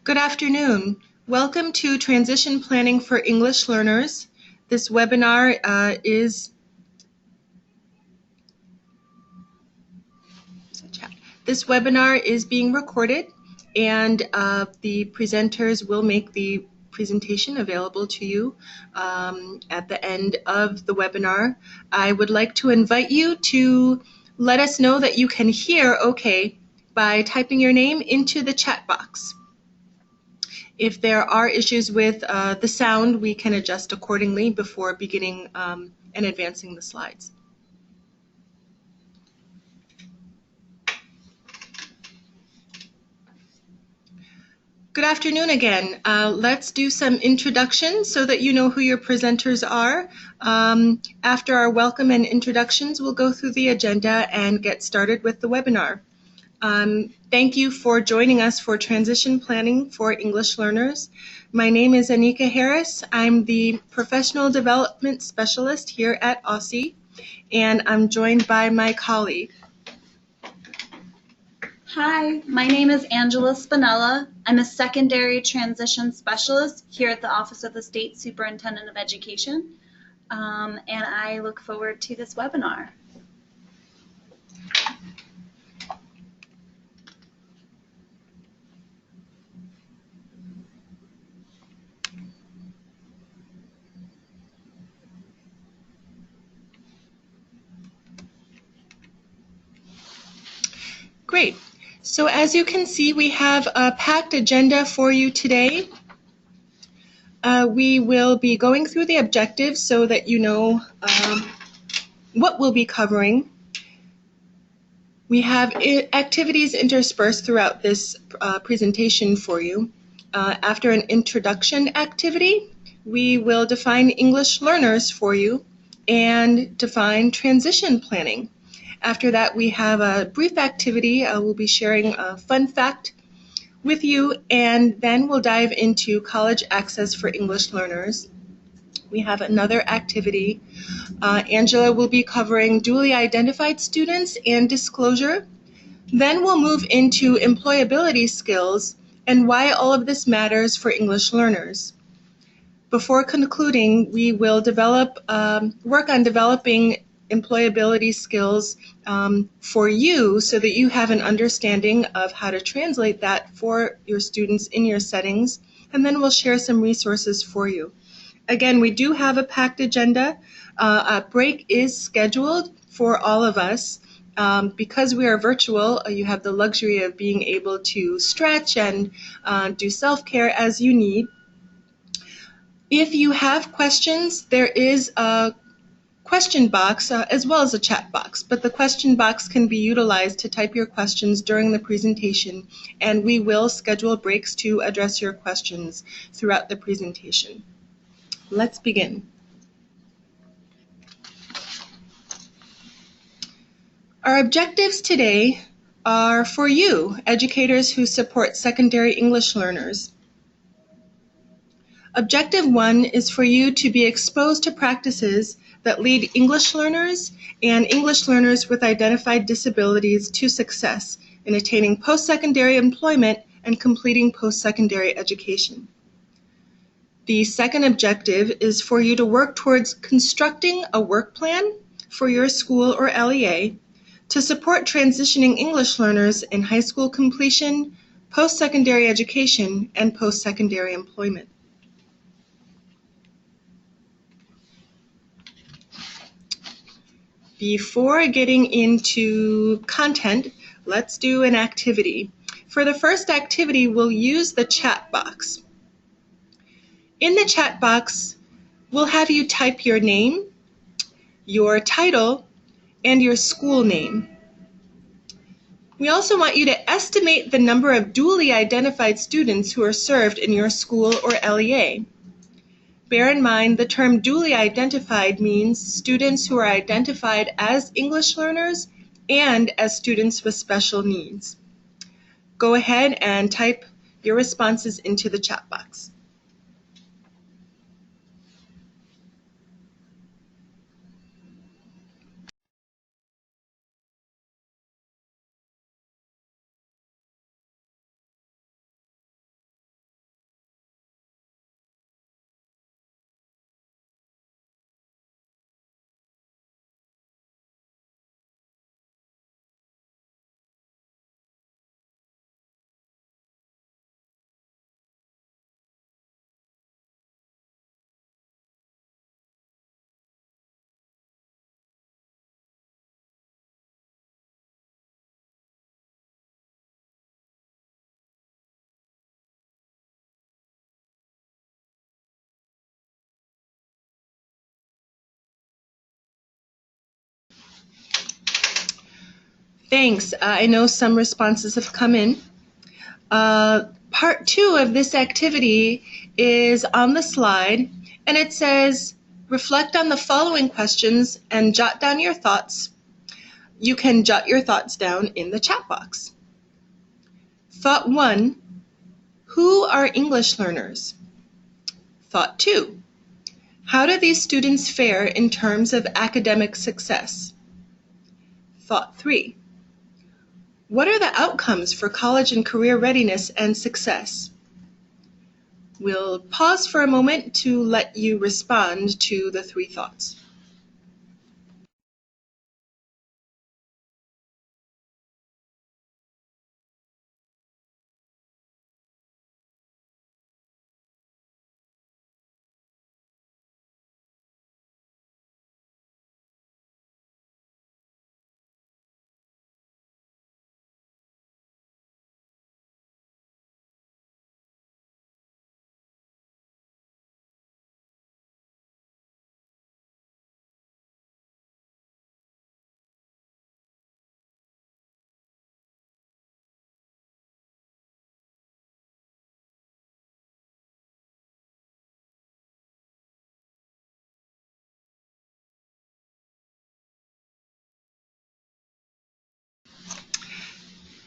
Good afternoon. Welcome to Transition Planning for English Learners. This webinar is being recorded, and the presenters will make the presentation available to you at the end of the webinar. I would like to invite you to let us know that you can hear okay by typing your name into the chat box. If there are issues with the sound, we can adjust accordingly before beginning and advancing the slides. Good afternoon again. Let's do some introductions so that you know who your presenters are. After our welcome and introductions, we'll go through the agenda and get started with the webinar. Thank you for joining us for Transition Planning for English Learners. My name is Anika Harris. I'm the Professional Development Specialist here at OSSI, and I'm joined by my colleague. Hi, my name is Angela Spinella. I'm a Secondary Transition Specialist here at the Office of the State Superintendent of Education, and I look forward to this webinar. Great. So as you can see, we have a packed agenda for you today. We will be going through the objectives so that you know what we'll be covering. We have activities interspersed throughout this presentation for you. After an introduction activity, we will define English learners for you and define transition planning. After that, we have a brief activity. We'll be sharing a fun fact with you, and then we'll dive into college access for English learners. We have another activity. Angela will be covering duly identified students and disclosure. Then we'll move into employability skills and why all of this matters for English learners. Before concluding, we will work on developing employability skills for you so that you have an understanding of how to translate that for your students in your settings, and then we'll share some resources for you. Again, we do have a packed agenda. A break is scheduled for all of us. Because we are virtual, you have the luxury of being able to stretch and do self-care as you need. If you have questions, there is a question box as well as a chat box, but the question box can be utilized to type your questions during the presentation, and we will schedule breaks to address your questions throughout the presentation. Let's begin. Our objectives today are for you, educators who support secondary English learners. Objective 1 is for you to be exposed to practices that lead English learners and English learners with identified disabilities to success in attaining post-secondary employment and completing post-secondary education. The second objective is for you to work towards constructing a work plan for your school or LEA to support transitioning English learners in high school completion, post-secondary education, and post-secondary employment. Before getting into content, let's do an activity. For the first activity, we'll use the chat box. In the chat box, we'll have you type your name, your title, and your school name. We also want you to estimate the number of duly identified students who are served in your school or LEA. Bear in mind, the term duly identified means students who are identified as English learners and as students with special needs. Go ahead and type your responses into the chat box. Thanks. I know some responses have come in. Part 2 of this activity is on the slide, and it says, reflect on the following questions and jot down your thoughts. You can jot your thoughts down in the chat box. Thought 1, who are English learners? Thought 2, how do these students fare in terms of academic success? Thought 3, what are the outcomes for college and career readiness and success? We'll pause for a moment to let you respond to the 3 thoughts.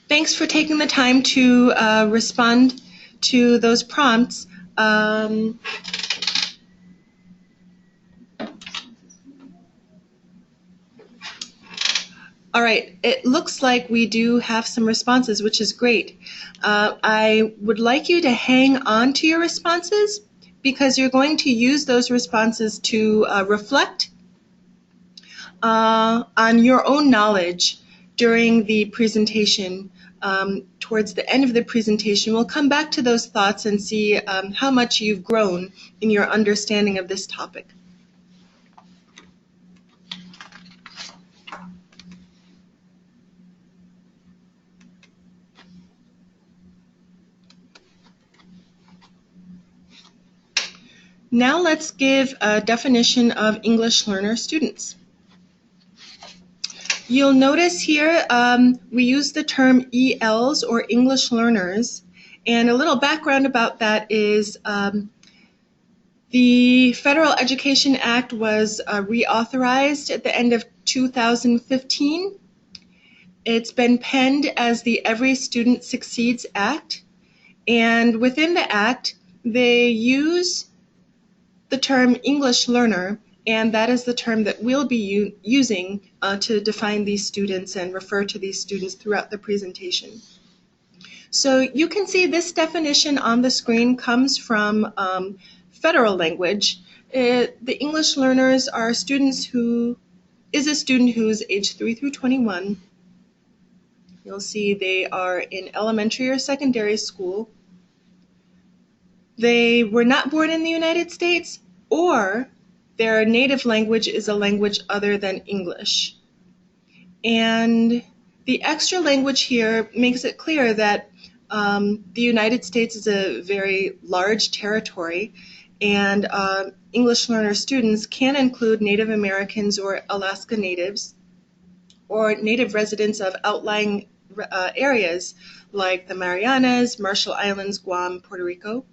Thanks for taking the time to respond to those prompts. All right, it looks like we do have some responses, which is great. I would like you to hang on to your responses because you're going to use those responses to reflect on your own knowledge during the presentation. Towards the end of the presentation, we'll come back to those thoughts and see how much you've grown in your understanding of this topic. Now let's give a definition of English learner students. You'll notice here we use the term ELs or English learners, and a little background about that is the Federal Education Act was reauthorized at the end of 2015. It's been penned as the Every Student Succeeds Act, and within the Act they use the term English learner, and that is the term that we'll be using to define these students and refer to these students throughout the presentation. So you can see this definition on the screen comes from federal language. The English learners are students who is a student who is age 3 through 21. You'll see they are in elementary or secondary school. They were not born in the United States, or their native language is a language other than English. And the extra language here makes it clear that the United States is a very large territory, and English learner students can include Native Americans or Alaska Natives, or native residents of outlying areas like the Marianas, Marshall Islands, Guam, Puerto Rico.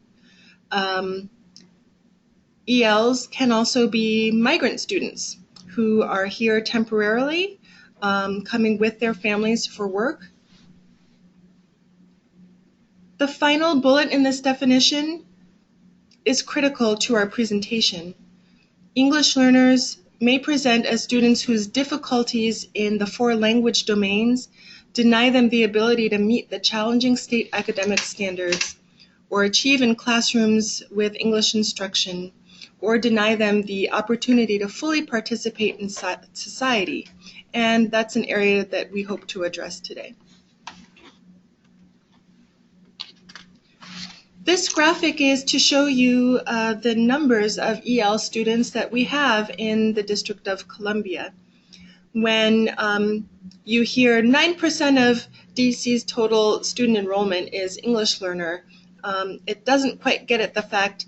ELs can also be migrant students who are here temporarily, coming with their families for work. The final bullet in this definition is critical to our presentation. English learners may present as students whose difficulties in the 4 language domains deny them the ability to meet the challenging state academic standards, or achieve in classrooms with English instruction, or deny them the opportunity to fully participate in society. And that's an area that we hope to address today. This graphic is to show you the numbers of EL students that we have in the District of Columbia. When you hear 9% of DC's total student enrollment is English learner, it doesn't quite get at the fact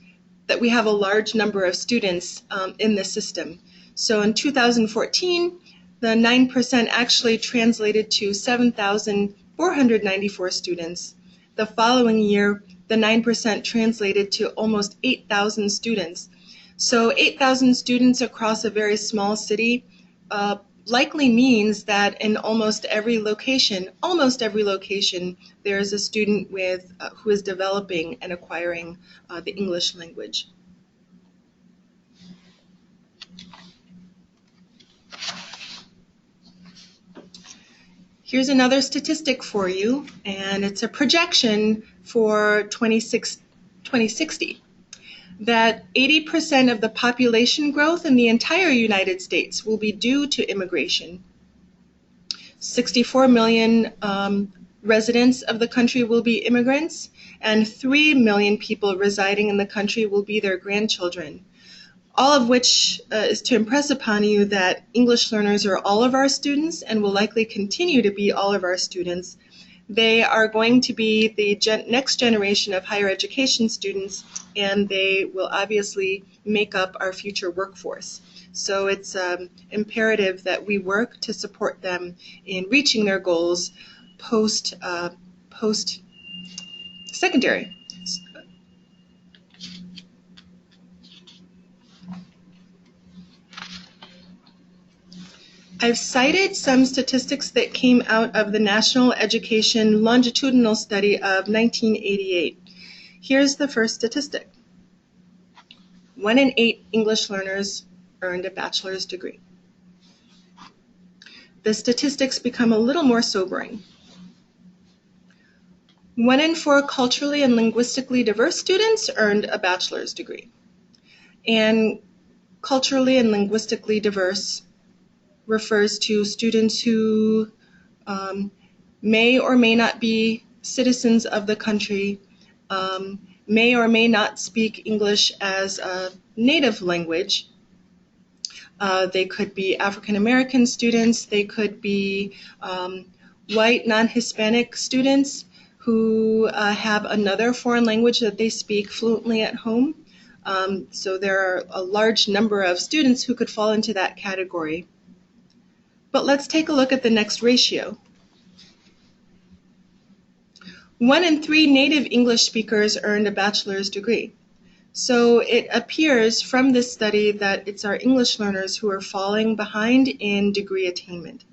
that we have a large number of students in this system. So in 2014, the 9% actually translated to 7,494 students. The following year, the 9% translated to almost 8,000 students. So 8,000 students across a very small city likely means that in almost every location, there is a student who is developing and acquiring the English language. Here's another statistic for you, and it's a projection for 2060, that 80% of the population growth in the entire United States will be due to immigration. 64 million residents of the country will be immigrants, and 3 million people residing in the country will be their grandchildren. All of which is to impress upon you that English learners are all of our students and will likely continue to be all of our students. They are going to be the next generation of higher education students, and they will obviously make up our future workforce. So it's imperative that we work to support them in reaching their goals post-secondary. I've cited some statistics that came out of the National Education Longitudinal Study of 1988. Here's the first statistic. 1 in 8 English learners earned a bachelor's degree. The statistics become a little more sobering. 1 in 4 culturally and linguistically diverse students earned a bachelor's degree. And culturally and linguistically diverse refers to students who may or may not be citizens of the country, may or may not speak English as a native language. They could be African American students, they could be white non-Hispanic students who have another foreign language that they speak fluently at home. So there are a large number of students who could fall into that category. But let's take a look at the next ratio. 1 in 3 native English speakers earned a bachelor's degree. So it appears from this study that it's our English learners who are falling behind in degree attainment.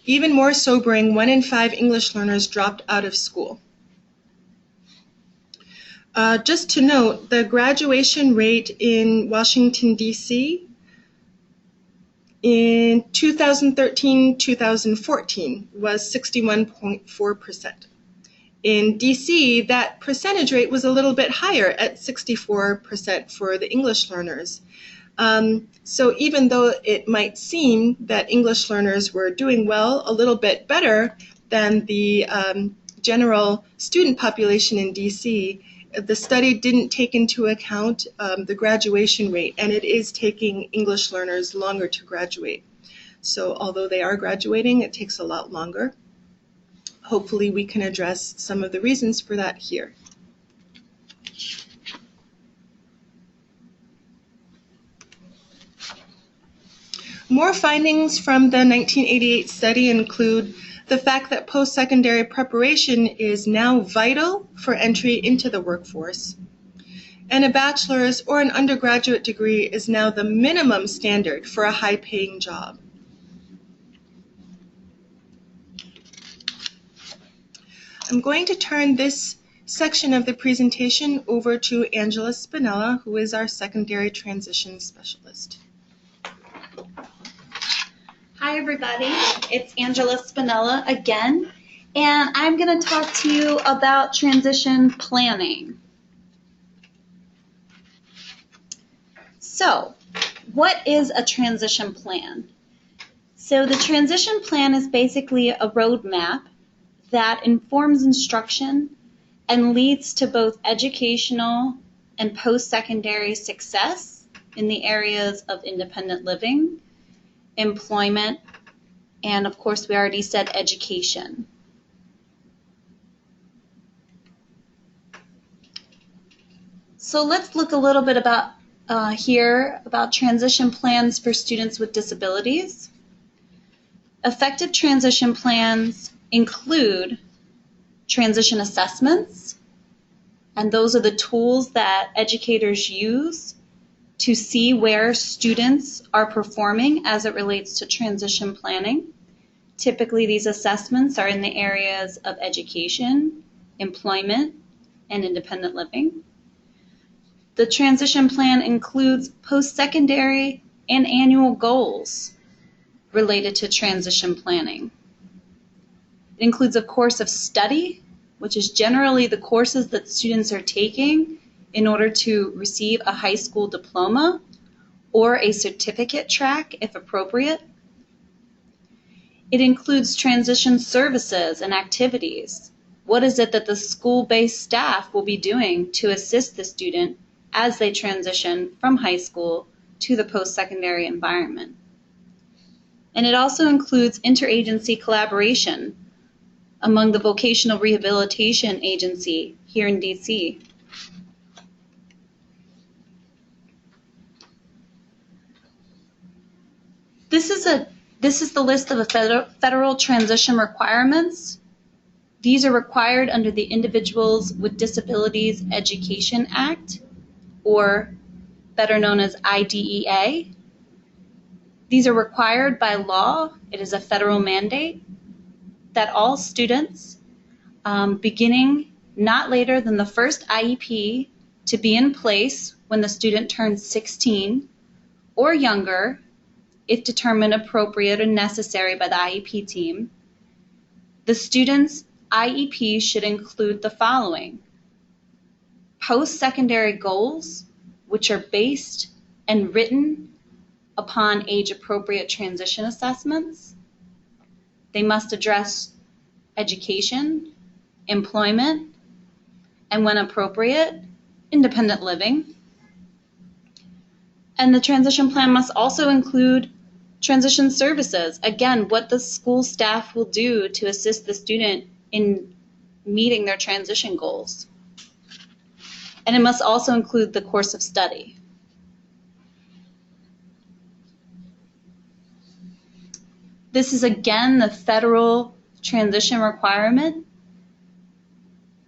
Even more sobering, 1 in 5 English learners dropped out of school. Just to note, the graduation rate in Washington, D.C. in 2013-2014 was 61.4%. In D.C., that percentage rate was a little bit higher at 64% for the English learners. So even though it might seem that English learners were doing well, a little bit better than the general student population in D.C., the study didn't take into account the graduation rate, and it is taking English learners longer to graduate. So although they are graduating, it takes a lot longer. Hopefully we can address some of the reasons for that here. More findings from the 1988 study include the fact that post-secondary preparation is now vital for entry into the workforce. And a bachelor's or an undergraduate degree is now the minimum standard for a high-paying job. I'm going to turn this section of the presentation over to Angela Spinella, who is our secondary transition specialist. Hi everybody, it's Angela Spinella again, and I'm going to talk to you about transition planning. So, what is a transition plan? So the transition plan is basically a roadmap that informs instruction and leads to both educational and post-secondary success in the areas of independent living, employment, and of course we already said education. So let's look a little bit about here about transition plans for students with disabilities. Effective transition plans include transition assessments, and those are the tools that educators use to see where students are performing as it relates to transition planning. Typically, these assessments are in the areas of education, employment, and independent living. The transition plan includes post-secondary and annual goals related to transition planning. It includes a course of study, which is generally the courses that students are taking in order to receive a high school diploma or a certificate track if appropriate. It includes transition services and activities. What is it that the school-based staff will be doing to assist the student as they transition from high school to the post-secondary environment? And it also includes interagency collaboration among the Vocational Rehabilitation Agency here in DC. This is the list of the federal transition requirements. These are required under the Individuals with Disabilities Education Act, or better known as IDEA. These are required by law. It is a federal mandate that all students, beginning not later than the first IEP to be in place when the student turns 16 or younger, if determined appropriate and necessary by the IEP team, the student's IEP should include the following: post-secondary goals, which are based and written upon age-appropriate transition assessments. They must address education, employment, and when appropriate, independent living. And the transition plan must also include transition services. Again, what the school staff will do to assist the student in meeting their transition goals. And it must also include the course of study. This is again the federal transition requirement.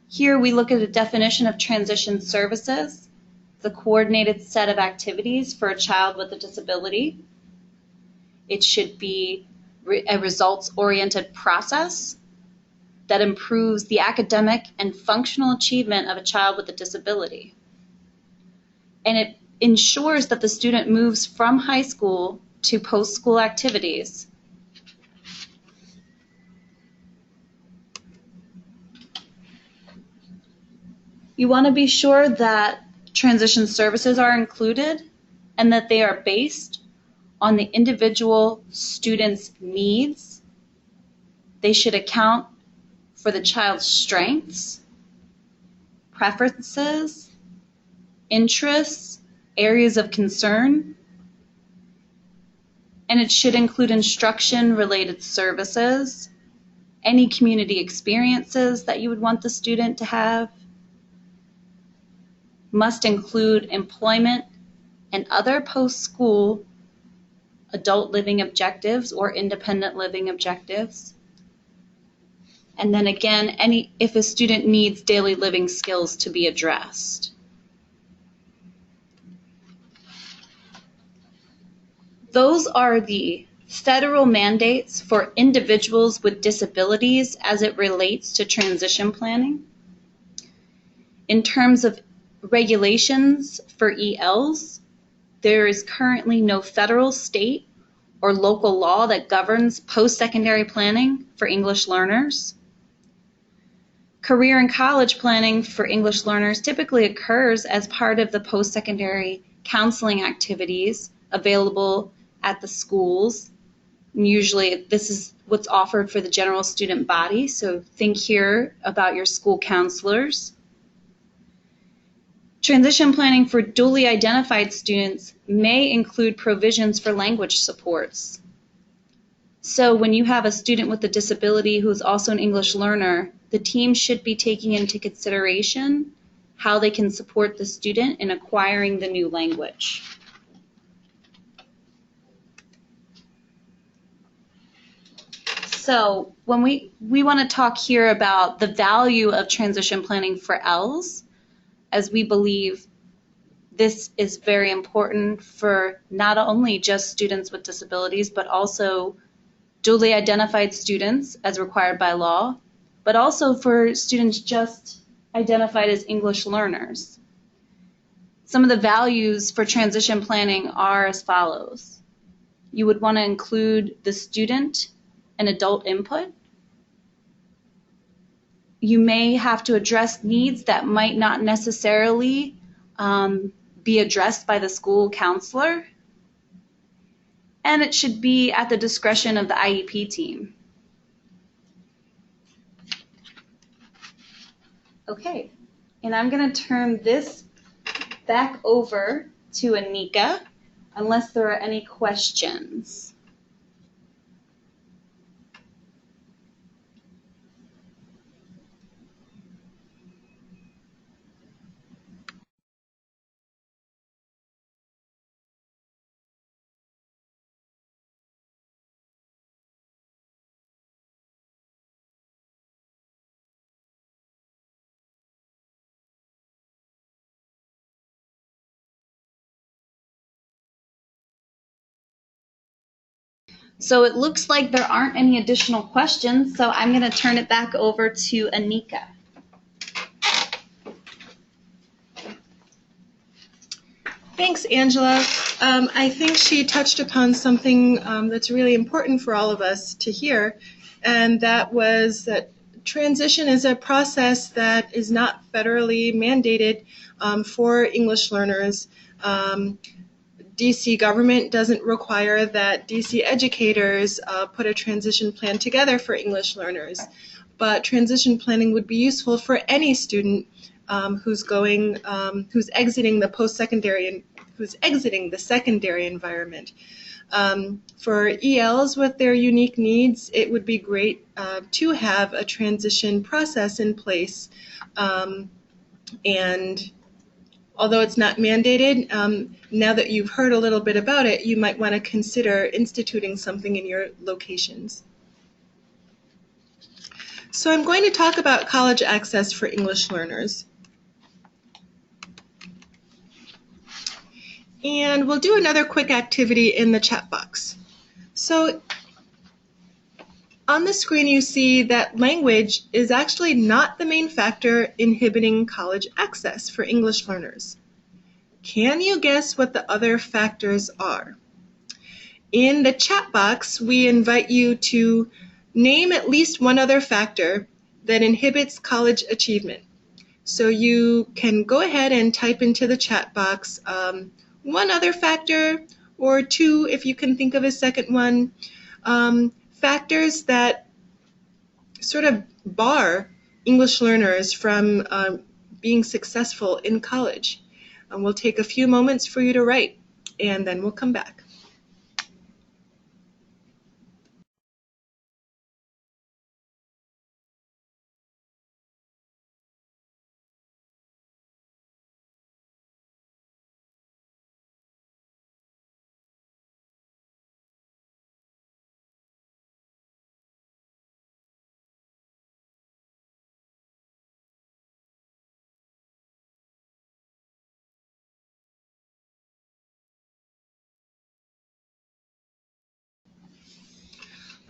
Here we look at a definition of transition services, the coordinated set of activities for a child with a disability. It should be a results-oriented process that improves the academic and functional achievement of a child with a disability. And it ensures that the student moves from high school to post-school activities. You want to be sure that transition services are included and that they are based on the individual student's needs. They should account for the child's strengths, preferences, interests, areas of concern, and it should include instruction-related services, any community experiences that you would want the student to have, must include employment and other post-school adult living objectives or independent living objectives. And then again, if a student needs daily living skills to be addressed. Those are the federal mandates for individuals with disabilities as it relates to transition planning. In terms of regulations for ELs, there is currently no federal, state, or local law that governs post-secondary planning for English learners. Career and college planning for English learners typically occurs as part of the post-secondary counseling activities available at the schools. And usually this is what's offered for the general student body, so think here about your school counselors. Transition planning for dually identified students may include provisions for language supports. So when you have a student with a disability who is also an English learner, the team should be taking into consideration how they can support the student in acquiring the new language. So when we want to talk here about the value of transition planning for ELs, as we believe this is very important for not only just students with disabilities, but also dually identified students as required by law, but also for students just identified as English learners. Some of the values for transition planning are as follows. You would want to include the student and adult input. You may have to address needs that might not necessarily be addressed by the school counselor, and it should be at the discretion of the IEP team. Okay, and I'm going to turn this back over to Anika, unless there are any questions. So it looks like there aren't any additional questions, so I'm going to turn it back over to Anika. Thanks, Angela. I think she touched upon something that's really important for all of us to hear, and that was that transition is a process that is not federally mandated for English learners. DC government doesn't require that DC educators put a transition plan together for English learners, but transition planning would be useful for any student who's exiting the post-secondary and who's exiting the secondary environment. For ELs with their unique needs, it would be great to have a transition process in place. And although it's not mandated, now that you've heard a little bit about it, you might want to consider instituting something in your locations. So I'm going to talk about college access for English learners. And we'll do another quick activity in the chat box. So on the screen you see that language is actually not the main factor inhibiting college access for English learners. Can you guess what the other factors are? In the chat box, we invite you to name at least one other factor that inhibits college achievement. So you can go ahead and type into the chat box one other factor, or two if you can think of a second one, factors that sort of bar English learners from being successful in college. We'll take a few moments for you to write, and then we'll come back.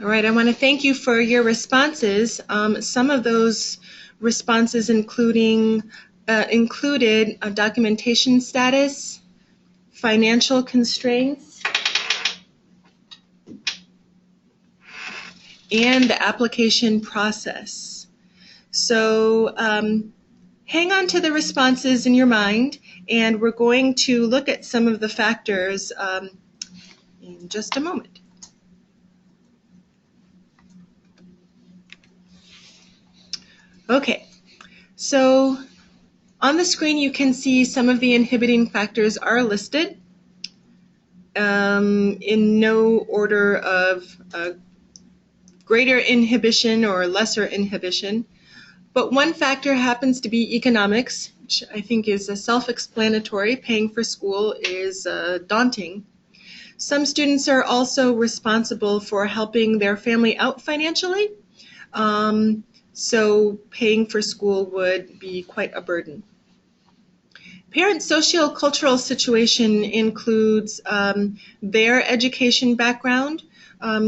All right, I want to thank you for your responses. Some of those responses included documentation status, financial constraints, and the application process. So hang on to the responses in your mind, and we're going to look at some of the factors in just a moment. Okay, so on the screen you can see some of the inhibiting factors are listed in no order of greater inhibition or lesser inhibition, but one factor happens to be economics, which I think is self-explanatory. Paying for school is daunting. Some students are also responsible for helping their family out financially, so paying for school would be quite a burden. Parents' socio-cultural situation includes their education background.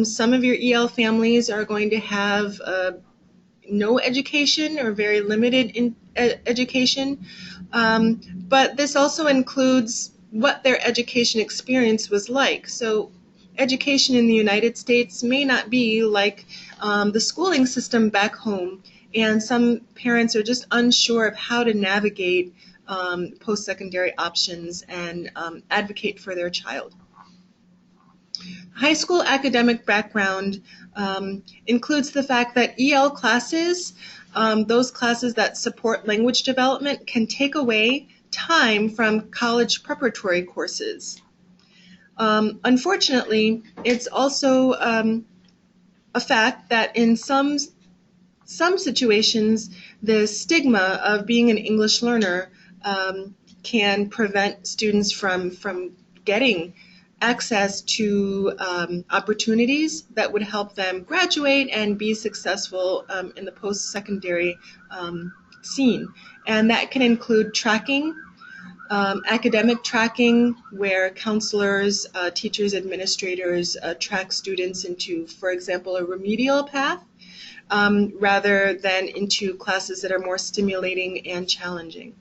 Some of your EL families are going to have no education or very limited education, but this also includes what their education experience was like. So education in the United States may not be like the schooling system back home, and some parents are just unsure of how to navigate post-secondary options and advocate for their child. High school academic background includes the fact that EL classes, those classes that support language development, can take away time from college preparatory courses. Unfortunately, it's also a fact that in some situations, the stigma of being an English learner can prevent students from getting access to opportunities that would help them graduate and be successful in the post-secondary scene. And that can include tracking, academic tracking, where counselors, teachers, administrators track students into, for example, a remedial path, rather than into classes that are more stimulating and challenging.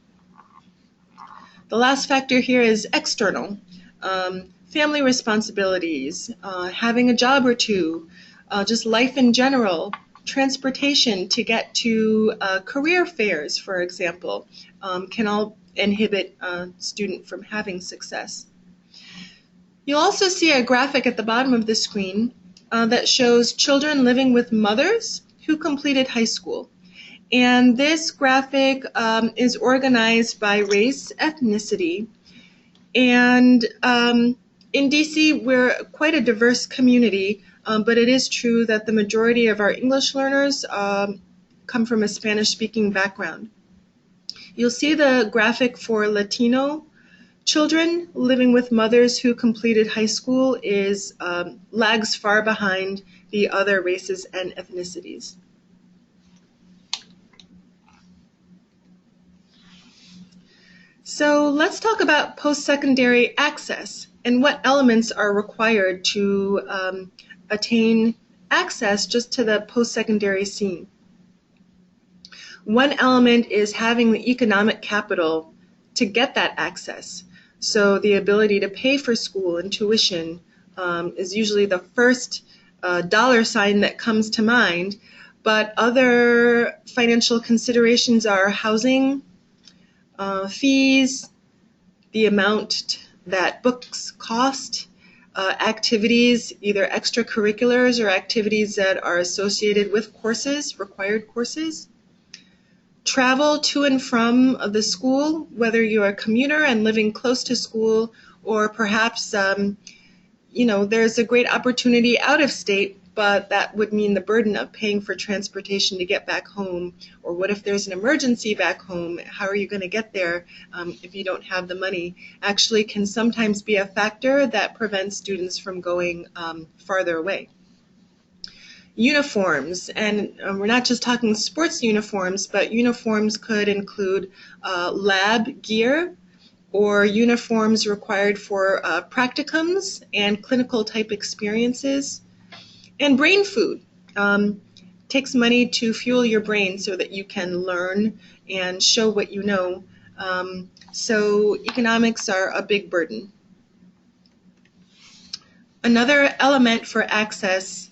The last factor here is external. Family responsibilities, having a job or two, just life in general, transportation to get to career fairs, for example, can all inhibit a student from having success. You'll also see a graphic at the bottom of the screen that shows children living with mothers who completed high school. And this graphic is organized by race, ethnicity, and in DC, we're quite a diverse community, but it is true that the majority of our English learners come from a Spanish-speaking background. You'll see the graphic for Latino children living with mothers who completed high school is lags far behind the other races and ethnicities. So let's talk about post-secondary access and what elements are required to attain access just to the post-secondary scene. One element is having the economic capital to get that access. So the ability to pay for school and tuition is usually the first dollar sign that comes to mind, but other financial considerations are housing, fees, the amount that books cost, activities, either extracurriculars or activities that are associated with courses, required courses, travel to and from the school, whether you're a commuter and living close to school, or perhaps there's a great opportunity out of state, but that would mean the burden of paying for transportation to get back home. Or what if there's an emergency back home? How are you going to get there if you don't have the money? Actually can sometimes be a factor that prevents students from going farther away. Uniforms, and we're not just talking sports uniforms, but uniforms could include lab gear or uniforms required for practicums and clinical type experiences. And brain food. Takes money to fuel your brain so that you can learn and show what you know. So economics are a big burden. Another element for access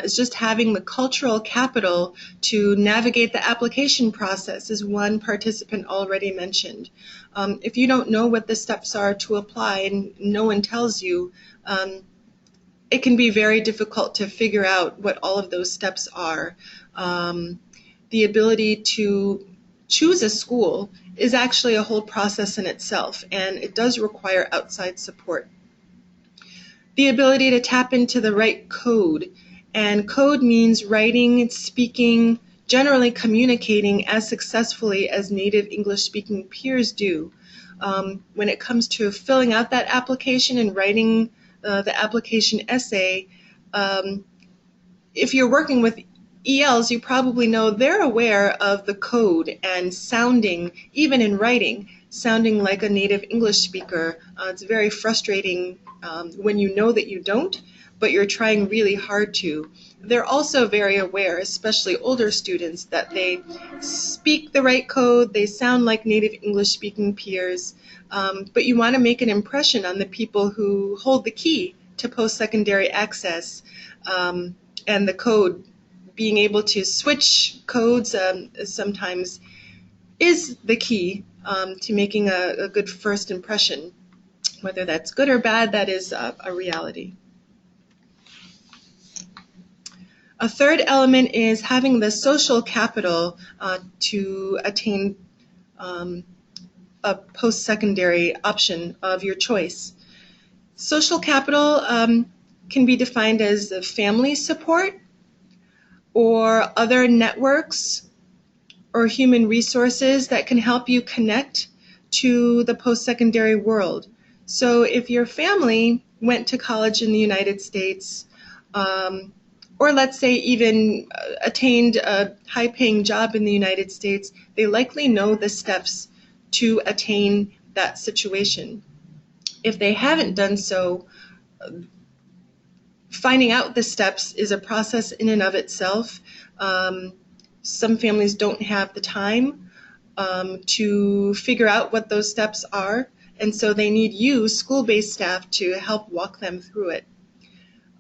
is just having the cultural capital to navigate the application process, as one participant already mentioned. If you don't know what the steps are to apply and no one tells you, it can be very difficult to figure out what all of those steps are. The ability to choose a school is actually a whole process in itself, and it does require outside support. The ability to tap into the right code, and code means writing, speaking, generally communicating as successfully as native English-speaking peers do. When it comes to filling out that application and writing the application essay, if you're working with ELs, you probably know they're aware of the code and sounding, even in writing, sounding like a native English speaker. It's very frustrating when you know that you don't, but you're trying really hard to. They're also very aware, especially older students, that they speak the right code, they sound like native English-speaking peers, but you want to make an impression on the people who hold the key to post-secondary access, and the code. Being able to switch codes sometimes is the key to making a good first impression. Whether that's good or bad, that is a reality. A third element is having the social capital to attain a post-secondary option of your choice. Social capital can be defined as family support, or other networks or human resources that can help you connect to the post-secondary world. So if your family went to college in the United States, or let's say even attained a high-paying job in the United States, they likely know the steps to attain that situation. If they haven't done so, finding out the steps is a process in and of itself. Some families don't have the time to figure out what those steps are, and so they need you, school-based staff, to help walk them through it.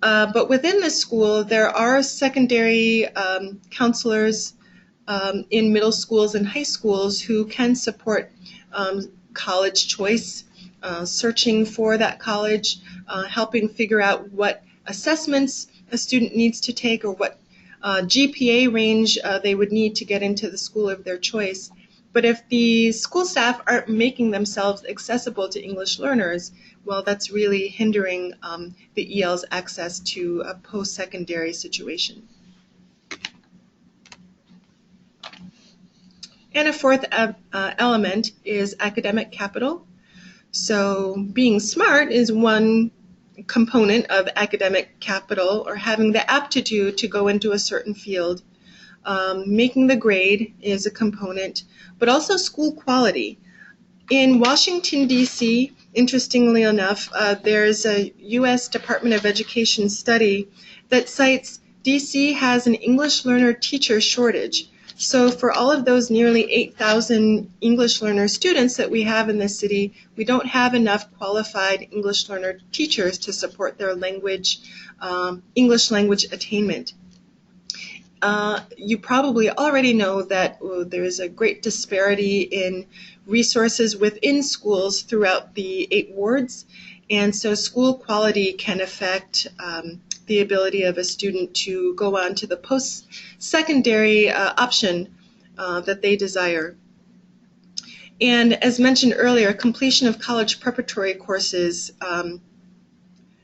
But within the school, there are secondary counselors in middle schools and high schools who can support college choice, searching for that college, helping figure out what assessments a student needs to take or what GPA range they would need to get into the school of their choice. But if the school staff aren't making themselves accessible to English learners, well, that's really hindering the EL's access to a post-secondary situation. And a fourth element is academic capital. So being smart is one component of academic capital, or having the aptitude to go into a certain field. Making the grade is a component, but also school quality. In Washington, D.C., interestingly enough, there's a U.S. Department of Education study that cites D.C. has an English learner teacher shortage. So for all of those nearly 8,000 English learner students that we have in this city, we don't have enough qualified English learner teachers to support their language, English language attainment. You probably already know that there is a great disparity in resources within schools throughout the 8 wards, and so school quality can affect the ability of a student to go on to the post-secondary option that they desire. And as mentioned earlier, completion of college preparatory courses.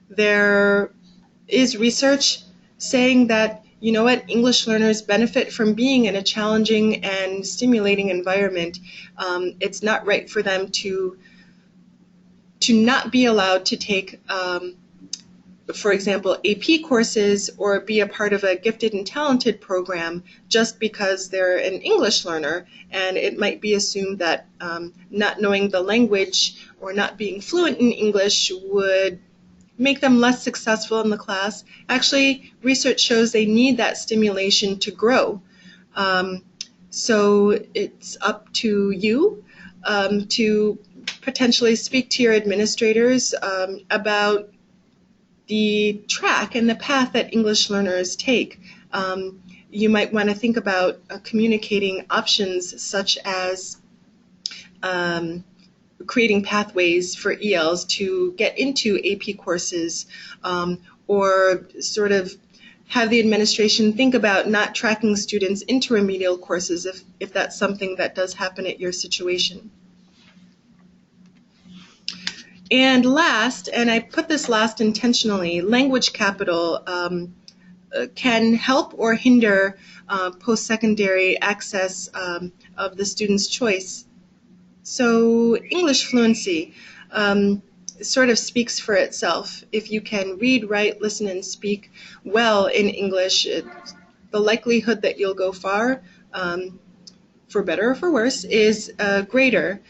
There is research saying that, you know what, English learners benefit from being in a challenging and stimulating environment. It's not right for them to not be allowed to take for example, AP courses or be a part of a gifted and talented program just because they're an English learner, and it might be assumed that not knowing the language or not being fluent in English would make them less successful in the class. Actually, research shows they need that stimulation to grow. So it's up to you to potentially speak to your administrators about the track and the path that English learners take. You might want to think about communicating options such as creating pathways for ELs to get into AP courses, or sort of have the administration think about not tracking students into remedial courses if that's something that does happen at your situation. And last, and I put this last intentionally, language capital can help or hinder post-secondary access of the student's choice. So English fluency sort of speaks for itself. If you can read, write, listen, and speak well in English, the likelihood that you'll go far, for better or for worse, is greater.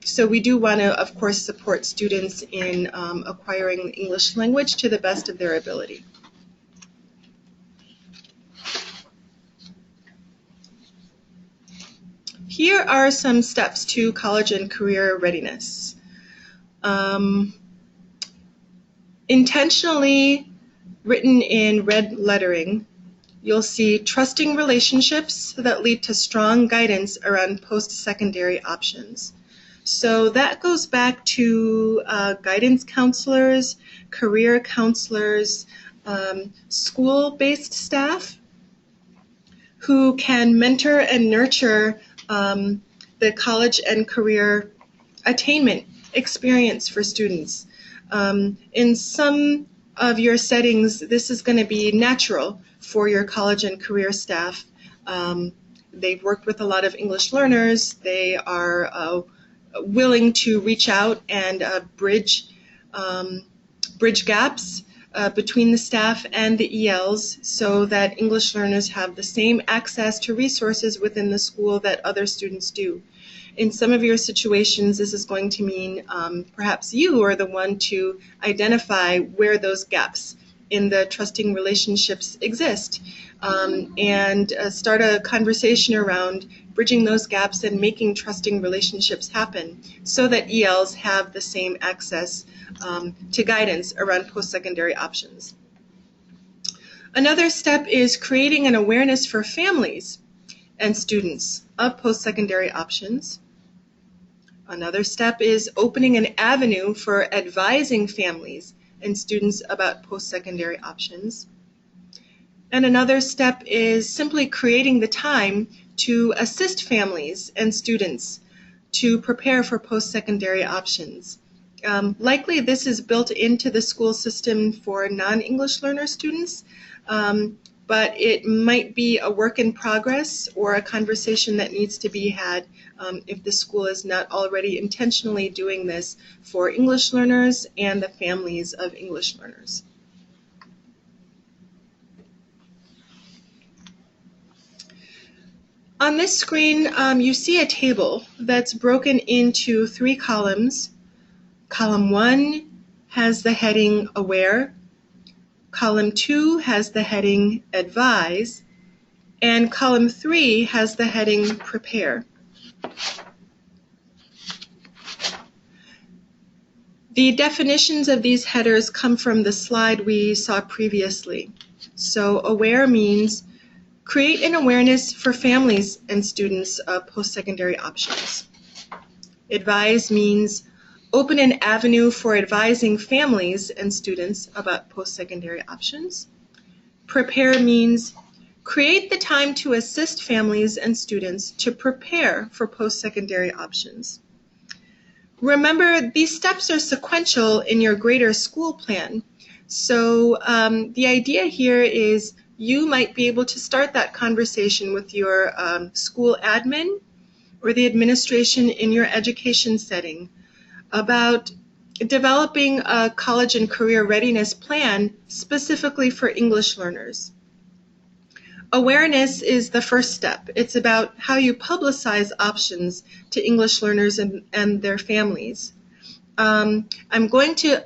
So we do want to, of course, support students in acquiring the English language to the best of their ability. Here are some steps to college and career readiness. Intentionally written in red lettering, you'll see trusting relationships that lead to strong guidance around post-secondary options. So that goes back to guidance counselors, career counselors, school-based staff who can mentor and nurture the college and career attainment experience for students. In some of your settings, this is going to be natural for your college and career staff. They've worked with a lot of English learners. They are willing to reach out and bridge gaps between the staff and the ELs so that English learners have the same access to resources within the school that other students do. In some of your situations, this is going to mean perhaps you are the one to identify where those gaps in the trusting relationships exist and start a conversation around bridging those gaps and making trusting relationships happen so that ELs have the same access to guidance around post-secondary options. Another step is creating an awareness for families and students of post-secondary options. Another step is opening an avenue for advising families and students about post-secondary options. And another step is simply creating the time to assist families and students to prepare for post-secondary options. Likely this is built into the school system for non-English learner students, but it might be a work in progress or a conversation that needs to be had if the school is not already intentionally doing this for English learners and the families of English learners. On this screen, you see a table that's broken into 3 columns. Column 1 has the heading Aware. Column 2 has the heading Advise, and column 3 has the heading Prepare. The definitions of these headers come from the slide we saw previously. So Aware means create an awareness for families and students of post-secondary options. Advise means open an avenue for advising families and students about post-secondary options. Prepare means create the time to assist families and students to prepare for post-secondary options. Remember, these steps are sequential in your greater school plan. So the idea here is you might be able to start that conversation with your school admin or the administration in your education setting about developing a college and career readiness plan specifically for English learners. Awareness is the first step. It's about how you publicize options to English learners and their families. I'm going to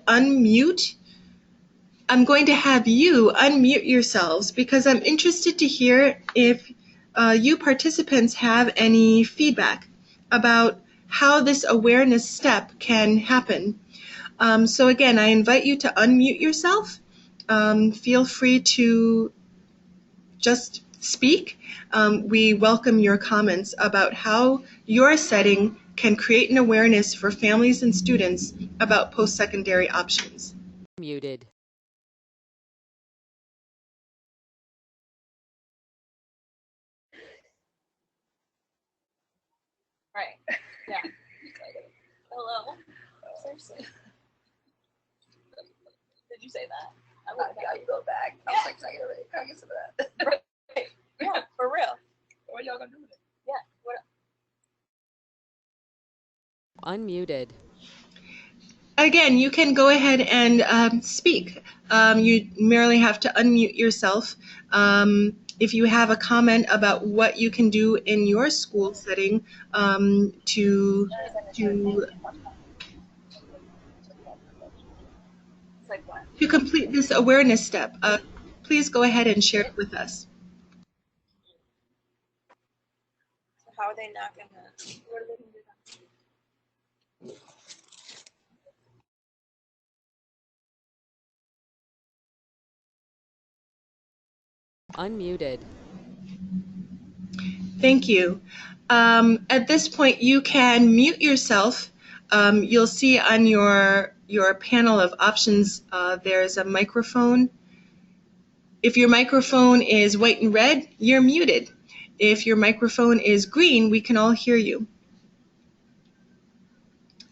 have you unmute yourselves because I'm interested to hear if you participants have any feedback about how this awareness step can happen. So again, I invite you to unmute yourself. Feel free to just speak. We welcome your comments about how your setting can create an awareness for families and students about post-secondary options. Muted. Right. Yeah. Hello. Seriously. Did you say that? I would go back. I was like, excited already. Can I get some of that? Right. Yeah, for real. What y'all gonna do with it? Yeah. What? Unmuted. Again, you can go ahead and speak. You merely have to unmute yourself. If you have a comment about what you can do in your school setting to It's like what? complete this awareness step, please go ahead and share it with us. So how are they not gonna? What are they gonna do? Unmuted. Thank you. At this point, you can mute yourself. You'll see on your panel of options, there's a microphone. If your microphone is white and red, you're muted. If your microphone is green, we can all hear you.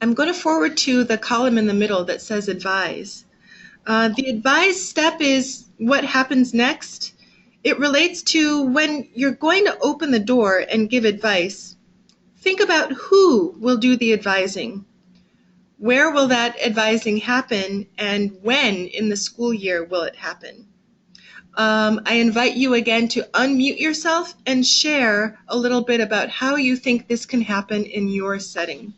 I'm going to forward to the column in the middle that says advise. The advise step is what happens next. It relates to when you're going to open the door and give advice. Think about who will do the advising. Where will that advising happen, and when in the school year will it happen? I invite you again to unmute yourself and share a little bit about how you think this can happen in your setting.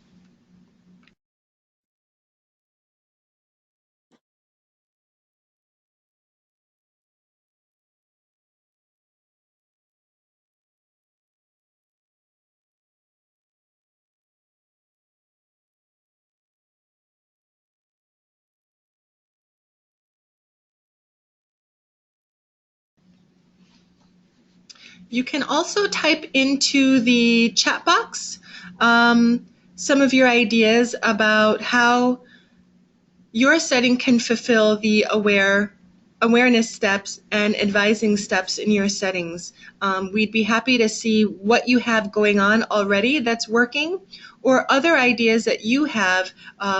You can also type into the chat box some of your ideas about how your setting can fulfill the awareness steps and advising steps in your settings. We'd be happy to see what you have going on already that's working, or other ideas that you have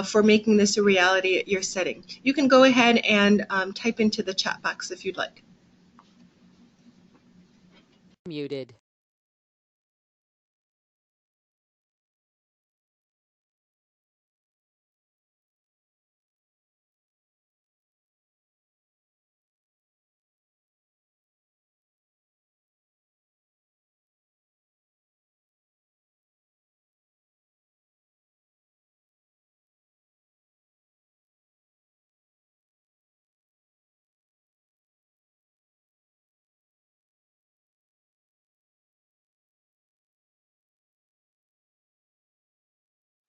for making this a reality at your setting. You can go ahead and type into the chat box if you'd like. Muted.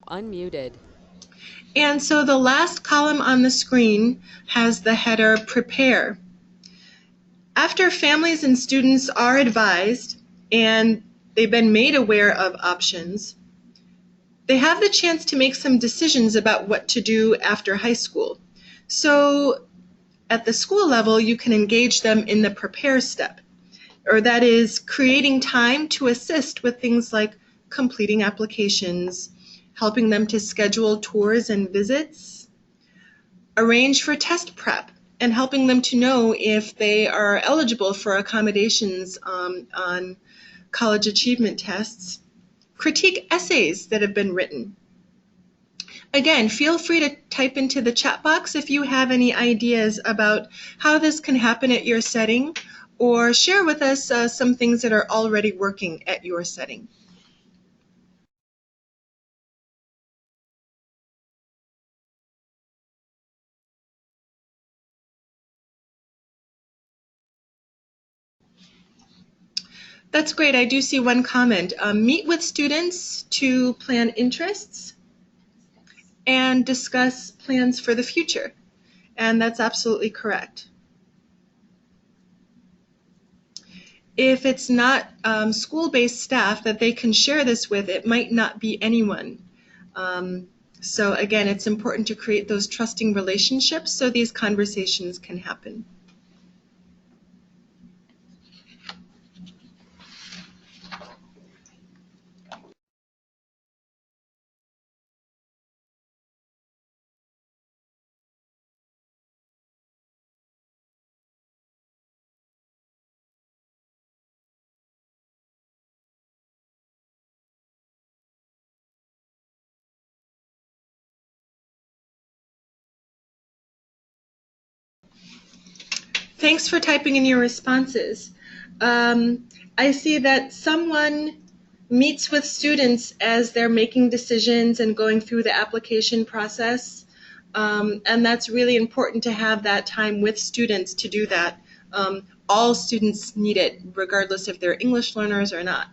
Unmuted. And so the last column on the screen has the header prepare. After families and students are advised and they've been made aware of options, they have the chance to make some decisions about what to do after high school. So at the school level, you can engage them in the prepare step, or that is creating time to assist with things like completing applications, helping them to schedule tours and visits, arrange for test prep, and helping them to know if they are eligible for accommodations on college achievement tests, critique essays that have been written. Again, feel free to type into the chat box if you have any ideas about how this can happen at your setting, or share with us some things that are already working at your setting. That's great. I do see one comment. Meet with students to plan interests and discuss plans for the future. And that's absolutely correct. If it's not school-based staff that they can share this with, it might not be anyone. So again, it's important to create those trusting relationships so these conversations can happen. Thanks for typing in your responses. I see that someone meets with students as they're making decisions and going through the application process. And that's really important to have that time with students to do that. All students need it, regardless if they're English learners or not.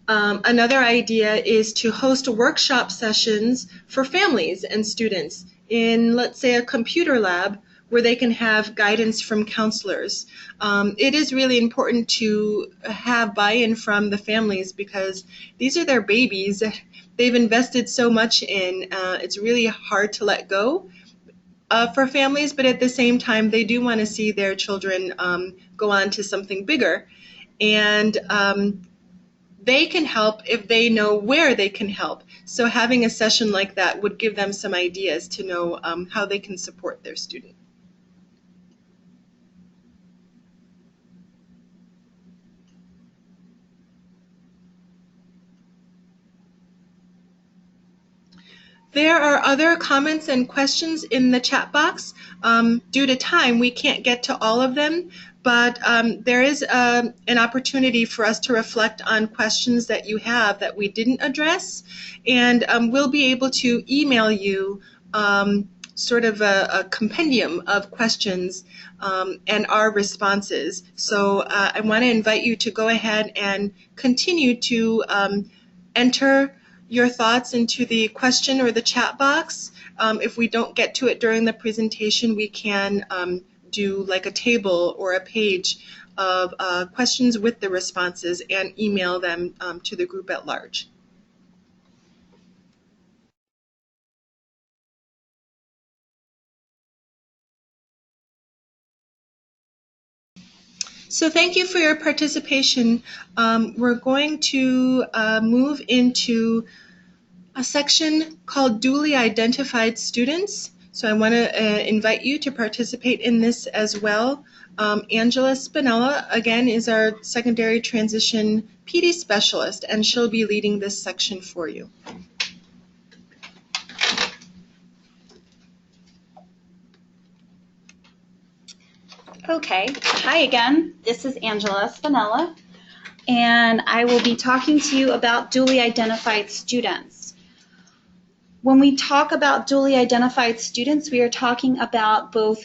Another idea is to host workshop sessions for families and students in, let's say, a computer lab where they can have guidance from counselors. It is really important to have buy-in from the families because these are their babies they've invested so much in. It's really hard to let go for families, but at the same time, they do want to see their children go on to something bigger. And they can help if they know where they can help. So having a session like that would give them some ideas to know how they can support their student. There are other comments and questions in the chat box. Due to time, we can't get to all of them, but there is an opportunity for us to reflect on questions that you have that we didn't address, and we'll be able to email you sort of a compendium of questions and our responses. So I want to invite you to go ahead and continue to enter your thoughts into the question or the chat box. If we don't get to it during the presentation, we can do like a table or a page of questions with the responses and email them to the group at large. So thank you for your participation. We're going to move into a section called Duly Identified Students. So I want to invite you to participate in this as well. Angela Spinella, again, is our Secondary Transition PD Specialist, and she'll be leading this section for you. Okay, hi again. This is Angela Spinella, and I will be talking to you about duly identified students. When we talk about duly identified students, we are talking about both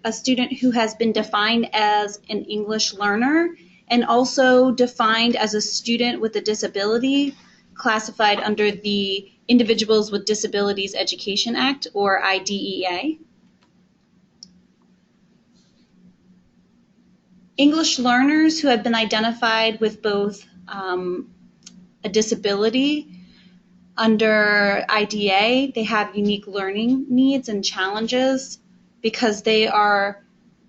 a student who has been defined as an English learner and also defined as a student with a disability classified under the Individuals with Disabilities Education Act, or IDEA. English learners who have been identified with both a disability under IDEA, they have unique learning needs and challenges because they are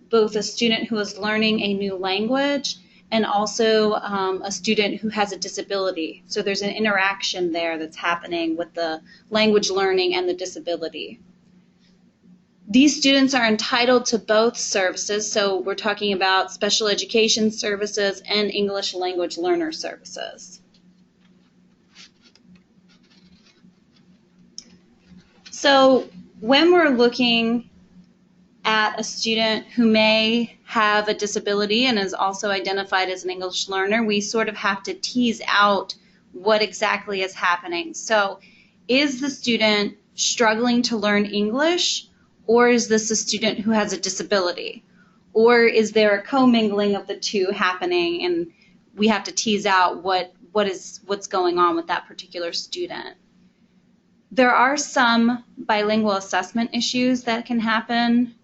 both a student who is learning a new language and also a student who has a disability. So there's an interaction there that's happening with the language learning and the disability. These students are entitled to both services, so we're talking about special education services and English language learner services. So when we're looking at a student who may have a disability and is also identified as an English learner, we sort of have to tease out what exactly is happening. So is the student struggling to learn English? Or is this a student who has a disability? Or is there a commingling of the two happening and we have to tease out what's going on with that particular student? There are some bilingual assessment issues that can happen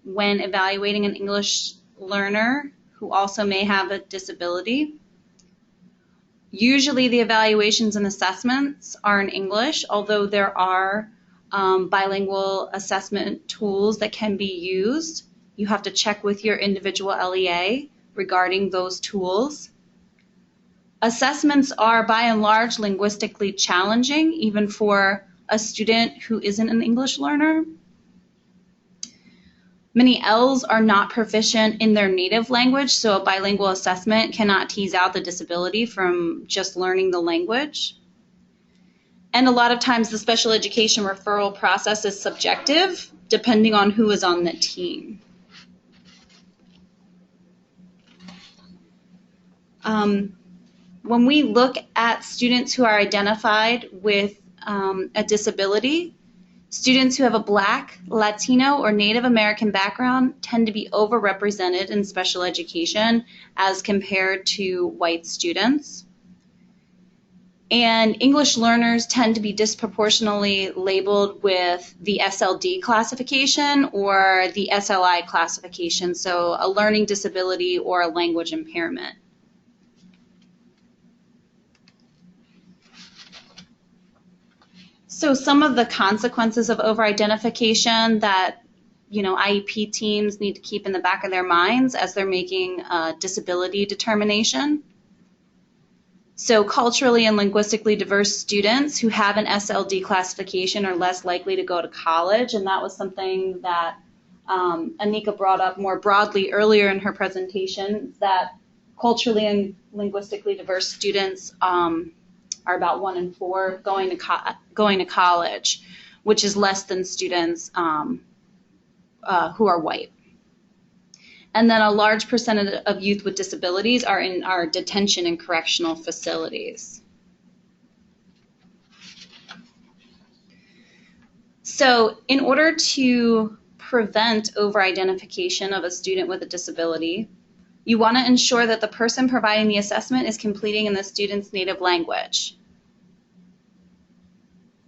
when evaluating an English learner who also may have a disability. Usually the evaluations and assessments are in English, although there are bilingual assessment tools that can be used. You have to check with your individual LEA regarding those tools. Assessments are by and large linguistically challenging, even for a student who isn't an English learner. Many ELs are not proficient in their native language, so a bilingual assessment cannot tease out the disability from just learning the language. And a lot of times the special education referral process is subjective, depending on who is on the team. When we look at students who are identified with a disability, students who have a Black, Latino, or Native American background tend to be overrepresented in special education as compared to white students. And English learners tend to be disproportionately labeled with the SLD classification or the SLI classification, so a learning disability or a language impairment. So some of the consequences of over-identification that IEP teams need to keep in the back of their minds as they're making a disability determination. So culturally and linguistically diverse students who have an SLD classification are less likely to go to college, and that was something that Anika brought up more broadly earlier in her presentation, that culturally and linguistically diverse students are about 1 in 4 going to college, which is less than students who are white. And then a large percentage of youth with disabilities are in our detention and correctional facilities. So in order to prevent over-identification of a student with a disability, you want to ensure that the person providing the assessment is completing in the student's native language.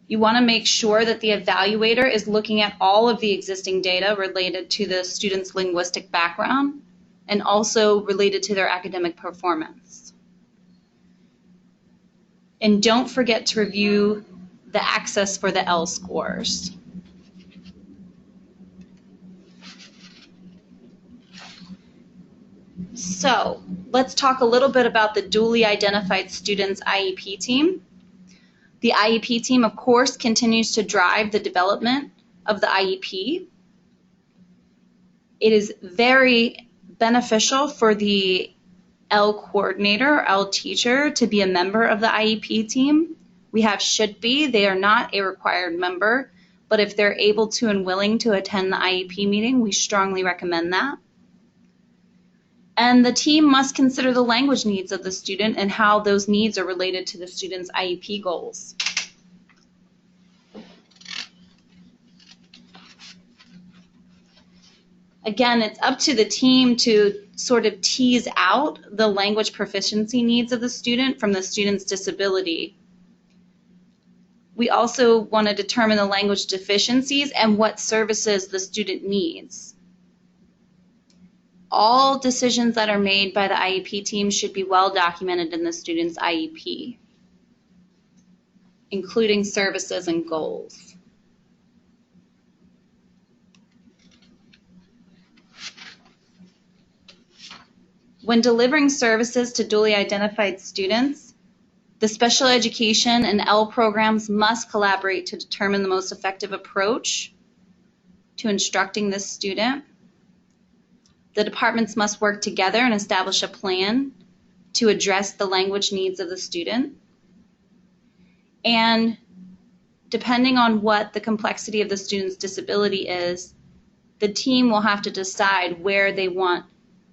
You want to make sure that the evaluator is looking at all of the existing data related to the student's linguistic background and also related to their academic performance. And don't forget to review the access for the ELS scores. So let's talk a little bit about the dually identified students IEP team. The IEP team, of course, continues to drive the development of the IEP. It is very beneficial for the L coordinator or L teacher to be a member of the IEP team. We have should be. They are not a required member, but if they're able to and willing to attend the IEP meeting, we strongly recommend that. And the team must consider the language needs of the student and how those needs are related to the student's IEP goals. Again, it's up to the team to sort of tease out the language proficiency needs of the student from the student's disability. We also want to determine the language deficiencies and what services the student needs. All decisions that are made by the IEP team should be well documented in the student's IEP, including services and goals. When delivering services to dually identified students, the special education and L programs must collaborate to determine the most effective approach to instructing this student. The departments must work together and establish a plan to address the language needs of the student. And depending on what the complexity of the student's disability is, the team will have to decide where they want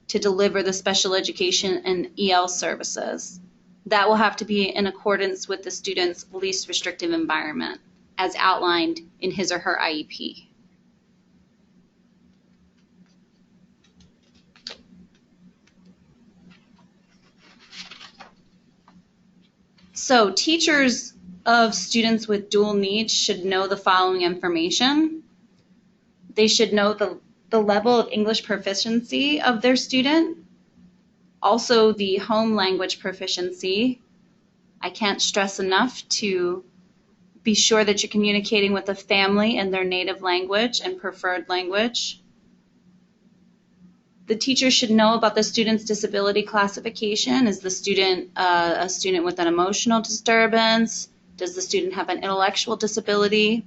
to deliver the special education and EL services. That will have to be in accordance with the student's least restrictive environment as outlined in his or her IEP. So teachers of students with dual needs should know the following information. They should know the level of English proficiency of their student, also the home language proficiency. I can't stress enough to be sure that you're communicating with the family in their native language and preferred language. The teacher should know about the student's disability classification. Is the student a student with an emotional disturbance? Does the student have an intellectual disability?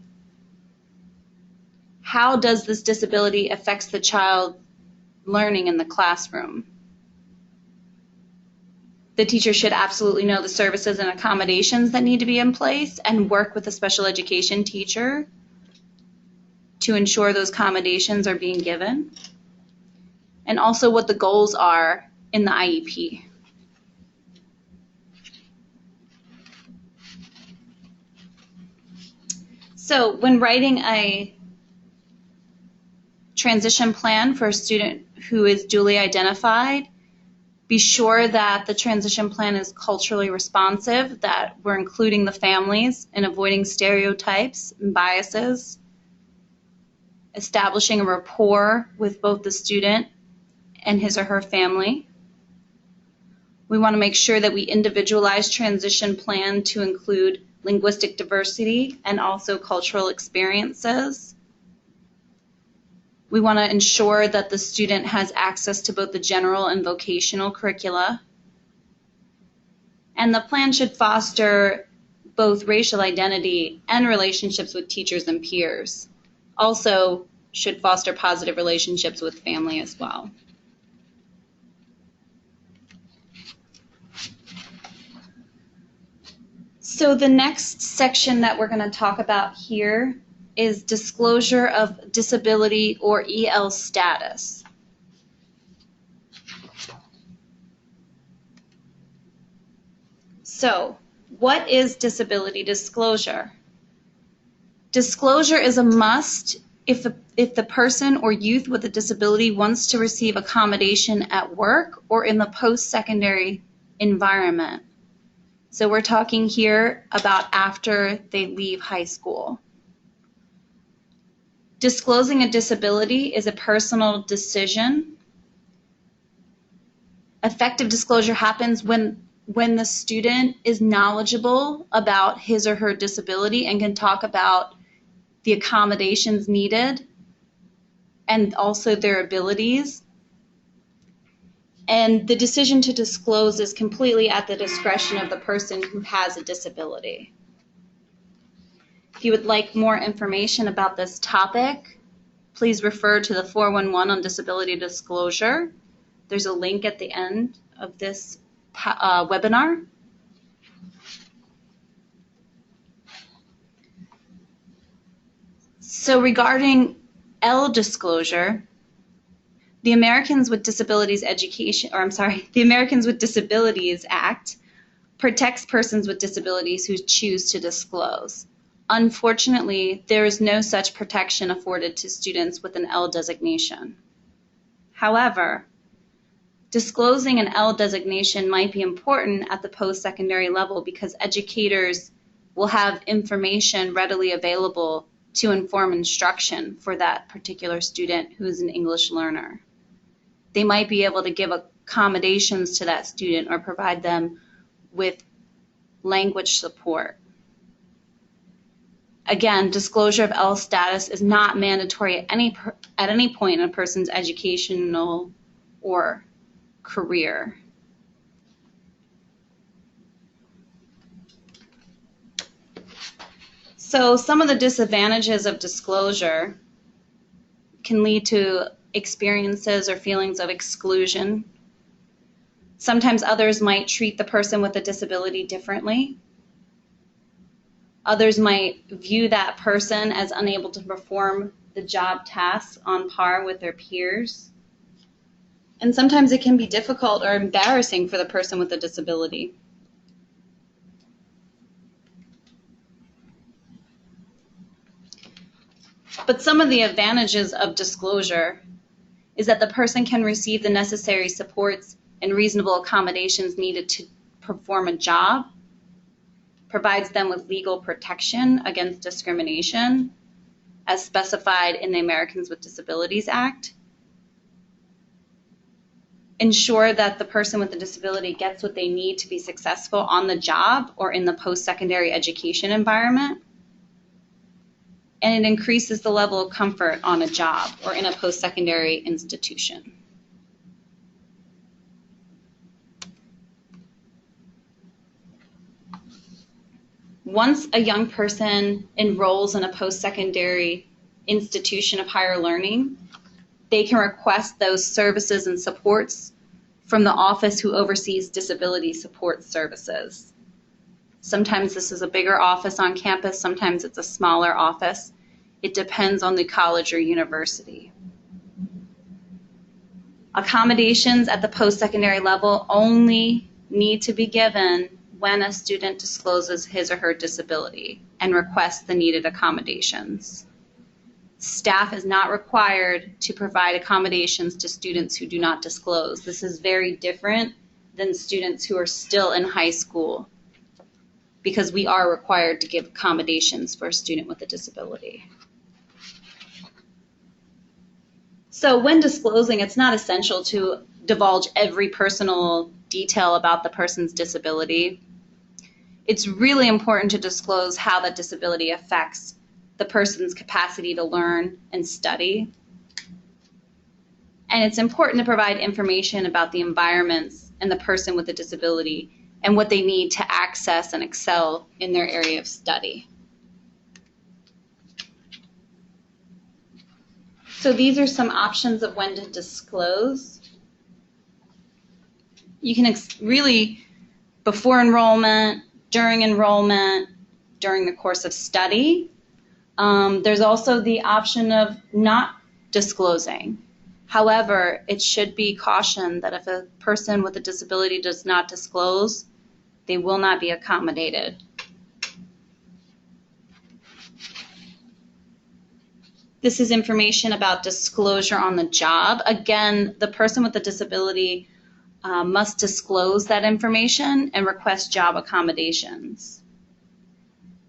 How does this disability affect the child learning in the classroom? The teacher should absolutely know the services and accommodations that need to be in place and work with the special education teacher to ensure those accommodations are being given, and also what the goals are in the IEP. So when writing a transition plan for a student who is duly identified, be sure that the transition plan is culturally responsive, that we're including the families and avoiding stereotypes and biases, establishing a rapport with both the student and his or her family. We want to make sure that we individualize transition plan to include linguistic diversity and also cultural experiences. We want to ensure that the student has access to both the general and vocational curricula. And the plan should foster both racial identity and relationships with teachers and peers. Also should foster positive relationships with family as well. So the next section that we're going to talk about here is disclosure of disability or EL status. So, what is disability disclosure? Disclosure is a must if the person or youth with a disability wants to receive accommodation at work or in the post-secondary environment. So we're talking here about after they leave high school. Disclosing a disability is a personal decision. Effective disclosure happens when the student is knowledgeable about his or her disability and can talk about the accommodations needed and also their abilities. And the decision to disclose is completely at the discretion of the person who has a disability. If you would like more information about this topic, please refer to the 411 on disability disclosure. There's a link at the end of this webinar. So regarding EL disclosure, the Americans with Disabilities Act protects persons with disabilities who choose to disclose. Unfortunately, there is no such protection afforded to students with an EL designation. However, disclosing an EL designation might be important at the post-secondary level because educators will have information readily available to inform instruction for that particular student who is an English learner. They might be able to give accommodations to that student or provide them with language support. Again, disclosure of EL status is not mandatory at any point in a person's educational or career. So some of the disadvantages of disclosure can lead to experiences or feelings of exclusion. Sometimes others might treat the person with a disability differently. Others might view that person as unable to perform the job tasks on par with their peers. And sometimes it can be difficult or embarrassing for the person with a disability. But some of the advantages of disclosure is that the person can receive the necessary supports and reasonable accommodations needed to perform a job, provides them with legal protection against discrimination as specified in the Americans with Disabilities Act, ensure that the person with the disability gets what they need to be successful on the job or in the post-secondary education environment, and it increases the level of comfort on a job or in a post-secondary institution. Once a young person enrolls in a post-secondary institution of higher learning, they can request those services and supports from the office who oversees disability support services. Sometimes this is a bigger office on campus, sometimes it's a smaller office. It depends on the college or university. Accommodations at the post-secondary level only need to be given when a student discloses his or her disability and requests the needed accommodations. Staff is not required to provide accommodations to students who do not disclose. This is very different than students who are still in high school, because we are required to give accommodations for a student with a disability. So when disclosing, it's not essential to divulge every personal detail about the person's disability. It's really important to disclose how that disability affects the person's capacity to learn and study. And it's important to provide information about the environments and the person with a disability and what they need to access and excel in their area of study. So these are some options of when to disclose. You can really, before enrollment, during enrollment, during the course of study. There's also the option of not disclosing. However, it should be cautioned that if a person with a disability does not disclose, they will not be accommodated. This is information about disclosure on the job. Again, the person with a disability must disclose that information and request job accommodations.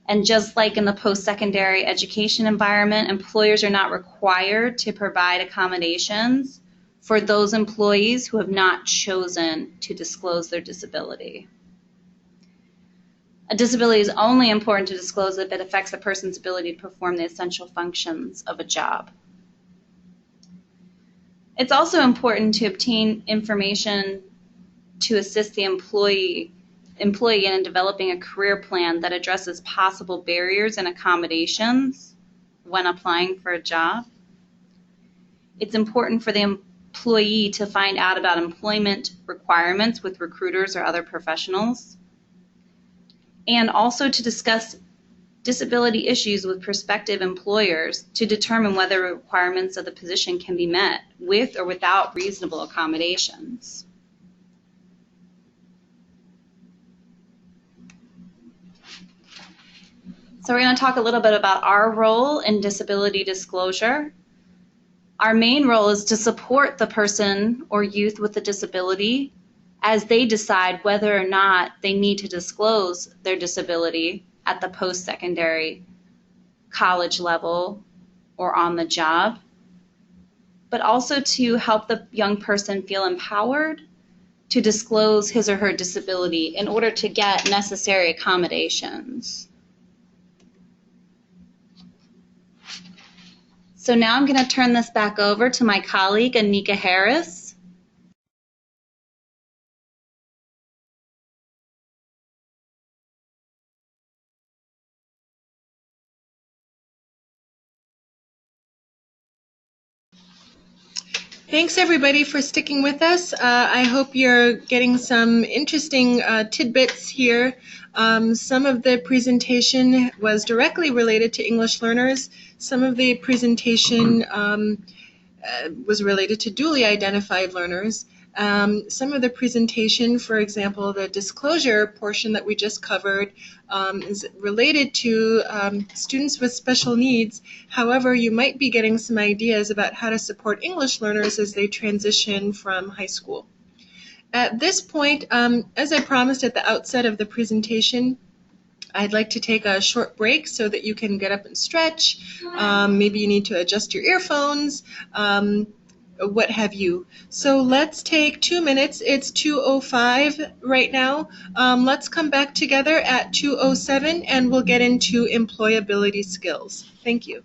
And just like in the post-secondary education environment, employers are not required to provide accommodations for those employees who have not chosen to disclose their disability. A disability is only important to disclose if it affects a person's ability to perform the essential functions of a job. It's also important to obtain information to assist the employee in developing a career plan that addresses possible barriers and accommodations when applying for a job. It's important for the employee to find out about employment requirements with recruiters or other professionals, and also to discuss disability issues with prospective employers to determine whether requirements of the position can be met with or without reasonable accommodations. So we're going to talk a little bit about our role in disability disclosure. Our main role is to support the person or youth with a disability as they decide whether or not they need to disclose their disability at the post-secondary college level or on the job, but also to help the young person feel empowered to disclose his or her disability in order to get necessary accommodations. So now I'm going to turn this back over to my colleague, Anika Harris. Thanks, everybody, for sticking with us. I hope you're getting some interesting tidbits here. Some of the presentation was directly related to English learners. Some of the presentation was related to duly identified learners. Some of the presentation, for example, the disclosure portion that we just covered, is related to students with special needs. However, you might be getting some ideas about how to support English learners as they transition from high school. At this point, as I promised at the outset of the presentation, I'd like to take a short break so that you can get up and stretch. Maybe you need to adjust your earphones, what have you. So let's take 2 minutes. It's 2:05 right now. Let's come back together at 2:07 and we'll get into employability skills. Thank you.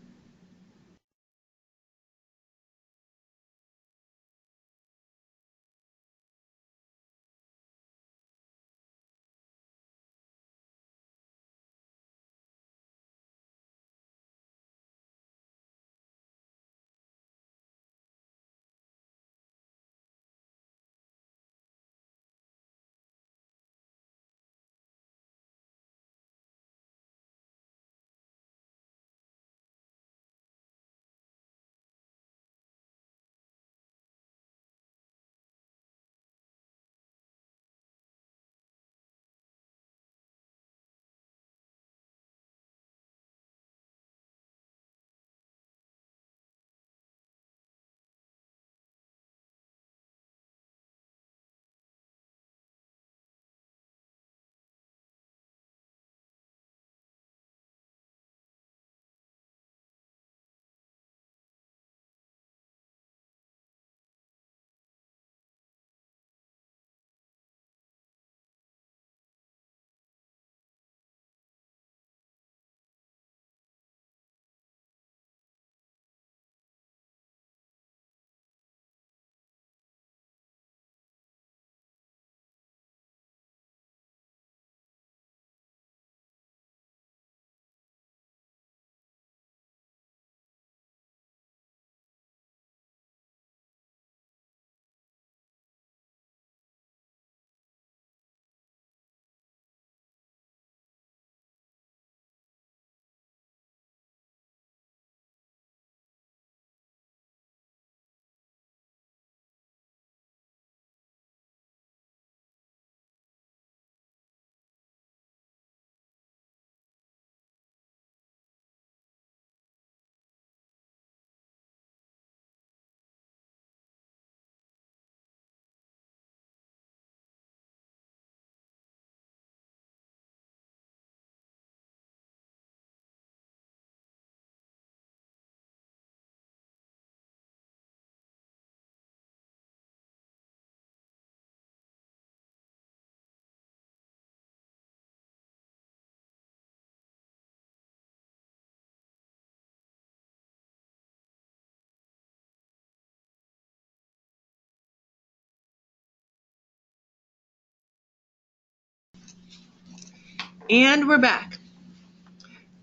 And we're back.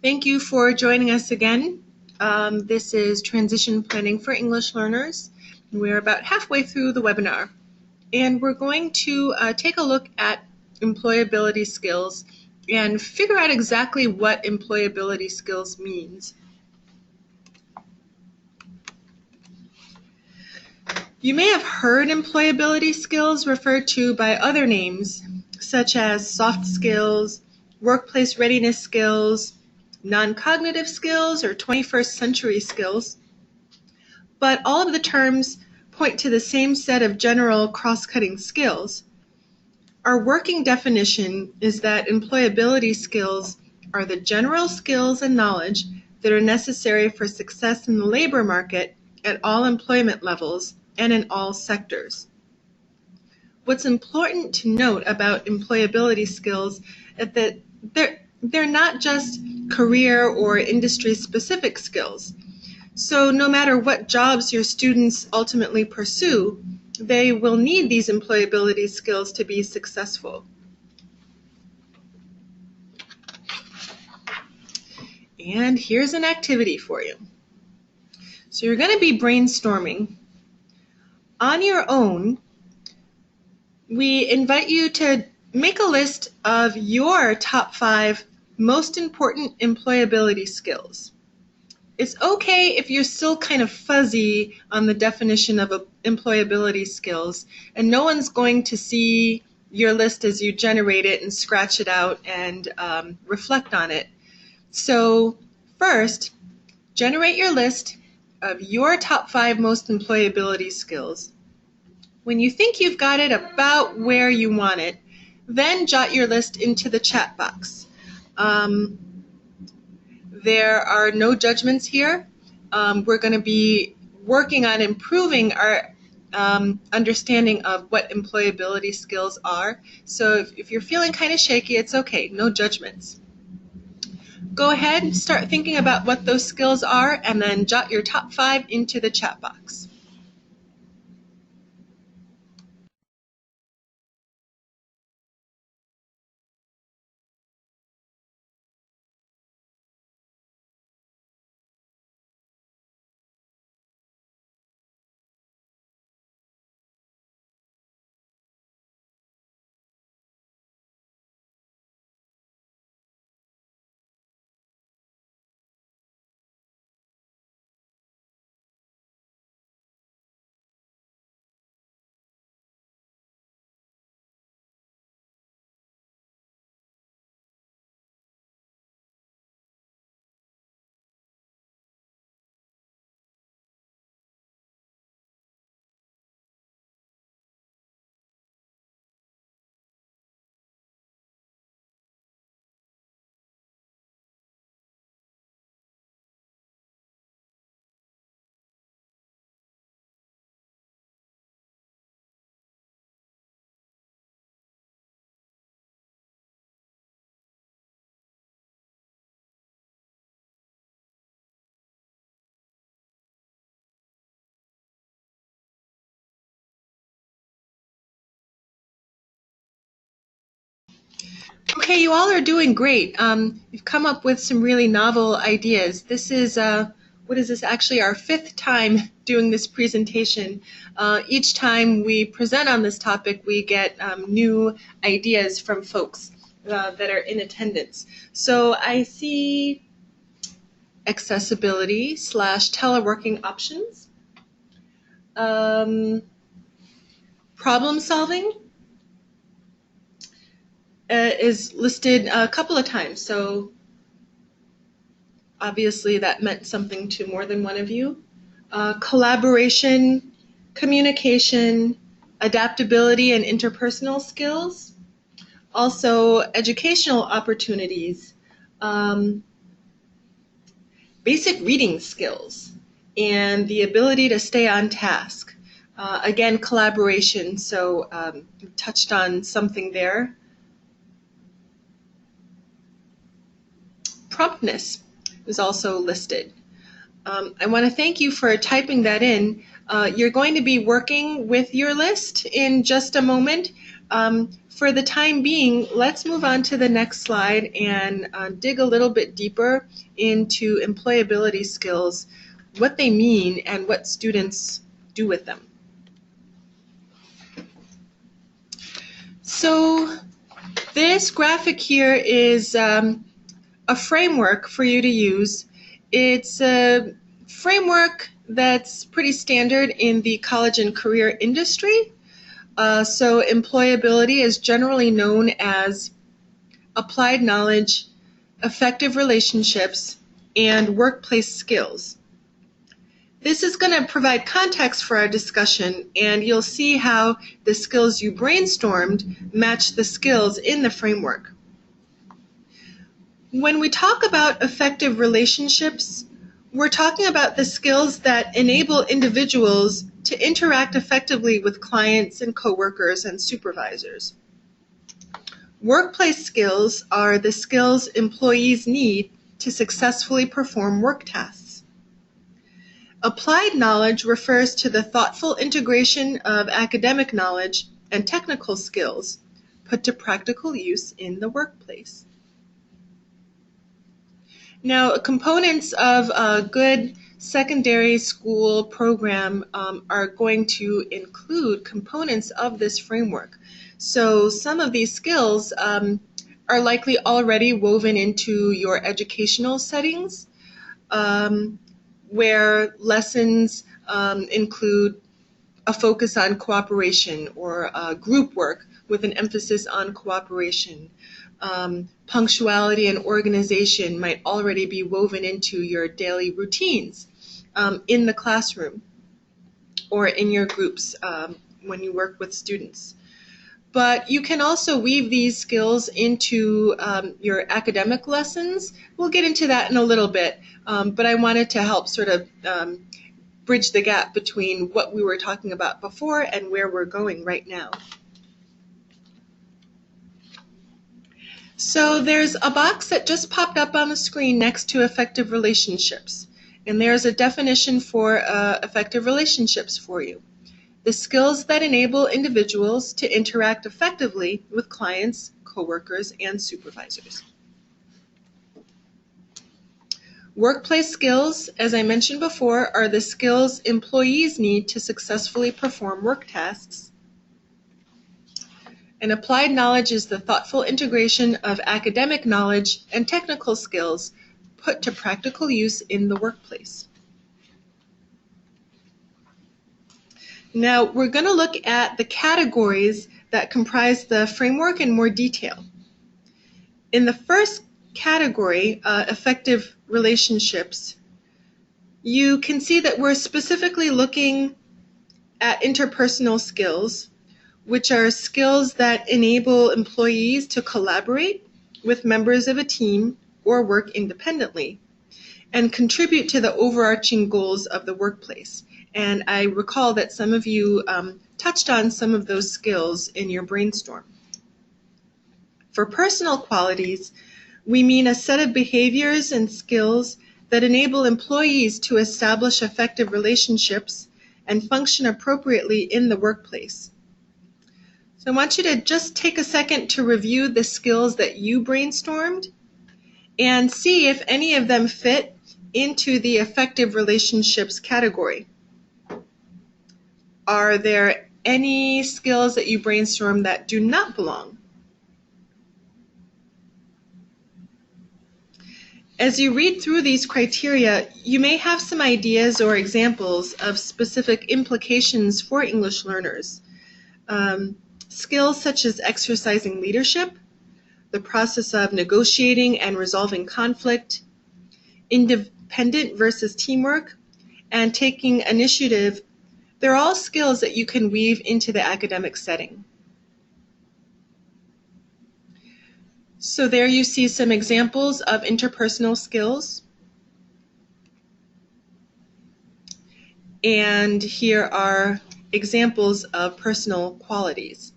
Thank you for joining us again. This is Transition Planning for English Learners. We're about halfway through the webinar, and we're going to take a look at employability skills and figure out exactly what employability skills means. You may have heard employability skills referred to by other names, such as soft skills, workplace readiness skills, non-cognitive skills, or 21st century skills. But all of the terms point to the same set of general cross-cutting skills. Our working definition is that employability skills are the general skills and knowledge that are necessary for success in the labor market at all employment levels and in all sectors. What's important to note about employability skills is that they're not just career or industry-specific skills. So no matter what jobs your students ultimately pursue, they will need these employability skills to be successful. And here's an activity for you. So you're going to be brainstorming. On your own, we invite you to make a list of your top 5 most important employability skills. It's okay if you're still kind of fuzzy on the definition of employability skills, and no one's going to see your list as you generate it and scratch it out and reflect on it. So first, generate your list of your top 5 most employability skills. When you think you've got it about where you want it, then jot your list into the chat box. There are no judgments here. We're going to be working on improving our understanding of what employability skills are. So if you're feeling kind of shaky, it's okay, no judgments. Go ahead and start thinking about what those skills are and then jot your top 5 into the chat box. Okay, you all are doing great. You've come up with some really novel ideas. This is, what is this, actually our 5th time doing this presentation. Each time we present on this topic, we get new ideas from folks that are in attendance. So I see accessibility / teleworking options, problem solving, is listed a couple of times, so obviously that meant something to more than one of you. Collaboration, communication, adaptability and interpersonal skills, also educational opportunities, basic reading skills, and the ability to stay on task. Again, collaboration, so touched on something there. Promptness is also listed. I want to thank you for typing that in. You're going to be working with your list in just a moment, For the time being, let's move on to the next slide and dig a little bit deeper into employability skills, what they mean, and what students do with them. So this graphic here is a framework for you to use. It's a framework that's pretty standard in the college and career industry. So employability is generally known as applied knowledge, effective relationships, and workplace skills. This is going to provide context for our discussion, and you'll see how the skills you brainstormed match the skills in the framework. When we talk about effective relationships, we're talking about the skills that enable individuals to interact effectively with clients and coworkers and supervisors. Workplace skills are the skills employees need to successfully perform work tasks. Applied knowledge refers to the thoughtful integration of academic knowledge and technical skills put to practical use in the workplace. Now, components of a good secondary school program are going to include components of this framework. So some of these skills are likely already woven into your educational settings, where lessons include a focus on cooperation or group work with an emphasis on cooperation. Punctuality and organization might already be woven into your daily routines in the classroom or in your groups when you work with students. But you can also weave these skills into your academic lessons. We'll get into that in a little bit, but I wanted to help sort of bridge the gap between what we were talking about before and where we're going right now. So there's a box that just popped up on the screen next to effective relationships, and there's a definition for effective relationships for you. The skills that enable individuals to interact effectively with clients, coworkers, and supervisors. Workplace skills, as I mentioned before, are the skills employees need to successfully perform work tasks. And applied knowledge is the thoughtful integration of academic knowledge and technical skills put to practical use in the workplace. Now, we're going to look at the categories that comprise the framework in more detail. In the first category, effective relationships, you can see that we're specifically looking at interpersonal skills, which are skills that enable employees to collaborate with members of a team or work independently and contribute to the overarching goals of the workplace. And I recall that some of you touched on some of those skills in your brainstorm. For personal qualities, we mean a set of behaviors and skills that enable employees to establish effective relationships and function appropriately in the workplace. So I want you to just take a second to review the skills that you brainstormed and see if any of them fit into the effective relationships category. Are there any skills that you brainstormed that do not belong? As you read through these criteria, you may have some ideas or examples of specific implications for English learners. Skills such as exercising leadership, the process of negotiating and resolving conflict, independent versus teamwork, and taking initiative, they're all skills that you can weave into the academic setting. So there you see some examples of interpersonal skills. And here are examples of personal qualities.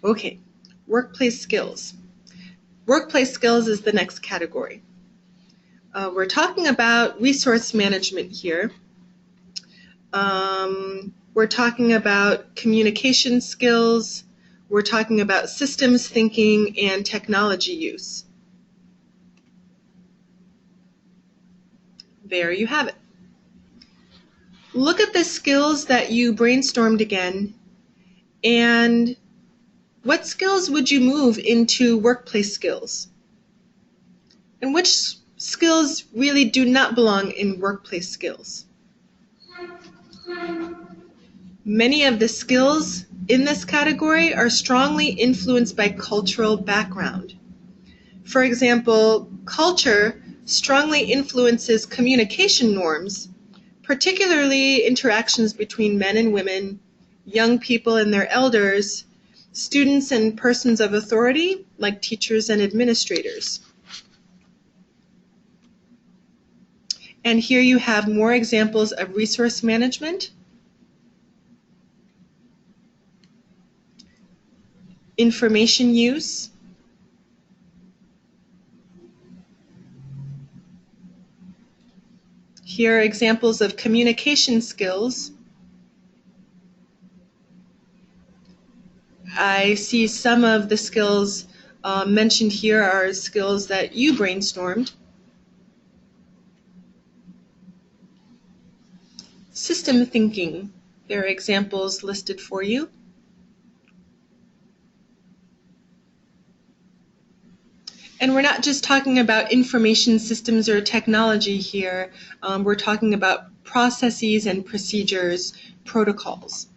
Okay, workplace skills. Workplace skills is the next category. We're talking about resource management here. We're talking about communication skills. We're talking about systems thinking and technology use. There you have it. Look at the skills that you brainstormed again, and what skills would you move into workplace skills? And which skills really do not belong in workplace skills? Many of the skills in this category are strongly influenced by cultural background. For example, culture strongly influences communication norms, particularly interactions between men and women, young people and their elders, students and persons of authority, like teachers and administrators. And here you have more examples of resource management, information use, here are examples of communication skills. I see some of the skills mentioned here are skills that you brainstormed. System thinking, there are examples listed for you. And we're not just talking about information systems or technology here. We're talking about processes and procedures, protocols.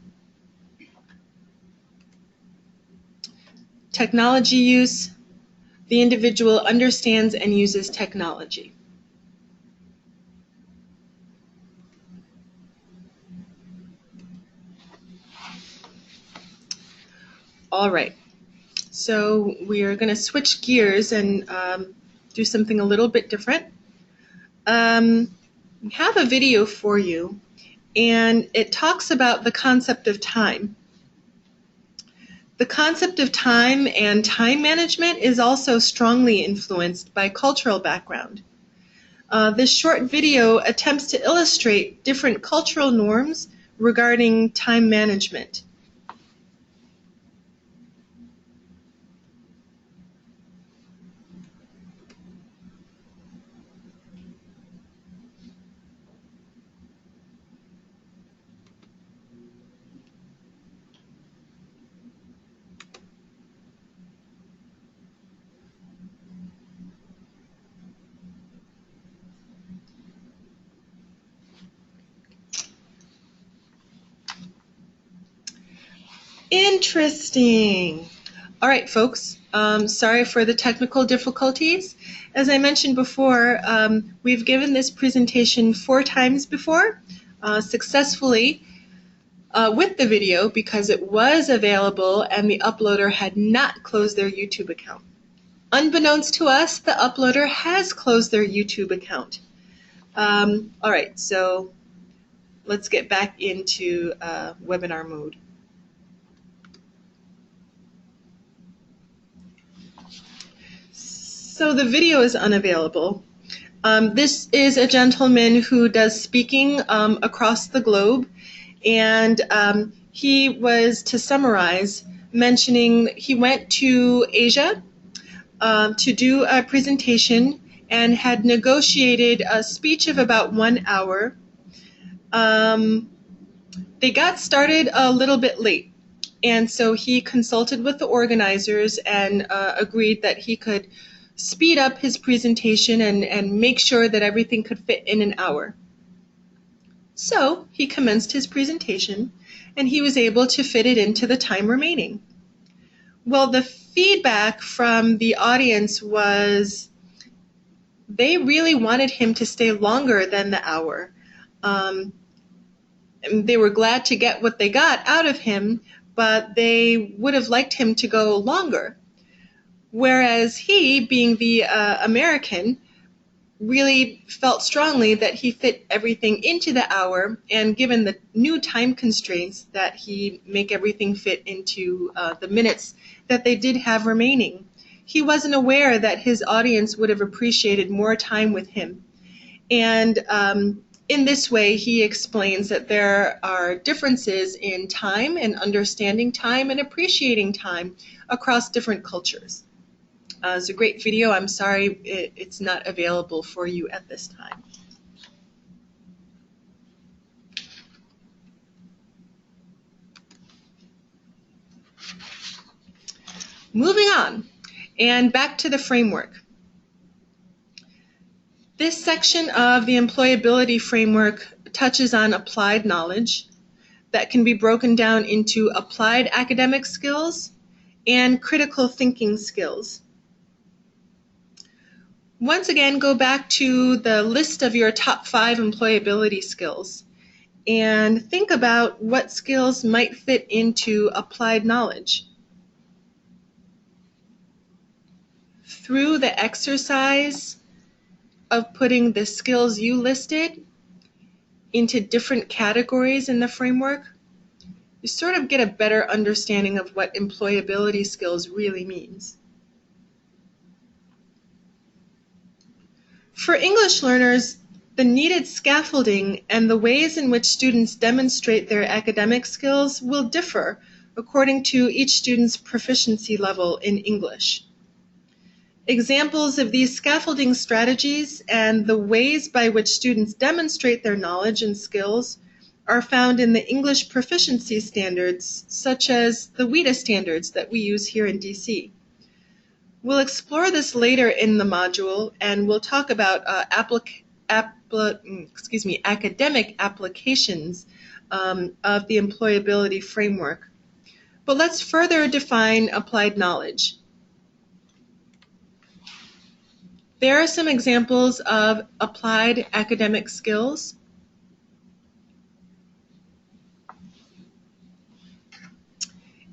Technology use, the individual understands and uses technology. All right, so we are going to switch gears and do something a little bit different. We have a video for you, and it talks about the concept of time. The concept of time and time management is also strongly influenced by cultural background. This short video attempts to illustrate different cultural norms regarding time management. Interesting. All right, folks. Sorry for the technical difficulties. As I mentioned before, we've given this presentation 4 times before, successfully with the video because it was available and the uploader had not closed their YouTube account. Unbeknownst to us, the uploader has closed their YouTube account. All right, so let's get back into webinar mode. So the video is unavailable. This is a gentleman who does speaking across the globe, and he was, to summarize, mentioning he went to Asia to do a presentation and had negotiated a speech of about 1 hour. They got started a little bit late, and so he consulted with the organizers and agreed that he could speed up his presentation and make sure that everything could fit in an hour. So he commenced his presentation, and he was able to fit it into the time remaining. Well, the feedback from the audience was they really wanted him to stay longer than the hour. They were glad to get what they got out of him, but they would have liked him to go longer. Whereas he, being the American, really felt strongly that he fit everything into the hour, and given the new time constraints, that he make everything fit into the minutes that they did have remaining. He wasn't aware that his audience would have appreciated more time with him. And in this way, he explains that there are differences in time and understanding time and appreciating time across different cultures. It's a great video. I'm sorry it's not available for you at this time. Moving on, and back to the framework. This section of the employability framework touches on applied knowledge that can be broken down into applied academic skills and critical thinking skills. Once again, go back to the list of your top 5 employability skills and think about what skills might fit into applied knowledge. Through the exercise of putting the skills you listed into different categories in the framework, you sort of get a better understanding of what employability skills really means. For English learners, the needed scaffolding and the ways in which students demonstrate their academic skills will differ according to each student's proficiency level in English. Examples of these scaffolding strategies and the ways by which students demonstrate their knowledge and skills are found in the English proficiency standards, such as the WIDA standards that we use here in DC. We'll explore this later in the module, and we'll talk about academic applications of the employability framework. But let's further define applied knowledge. There are some examples of applied academic skills.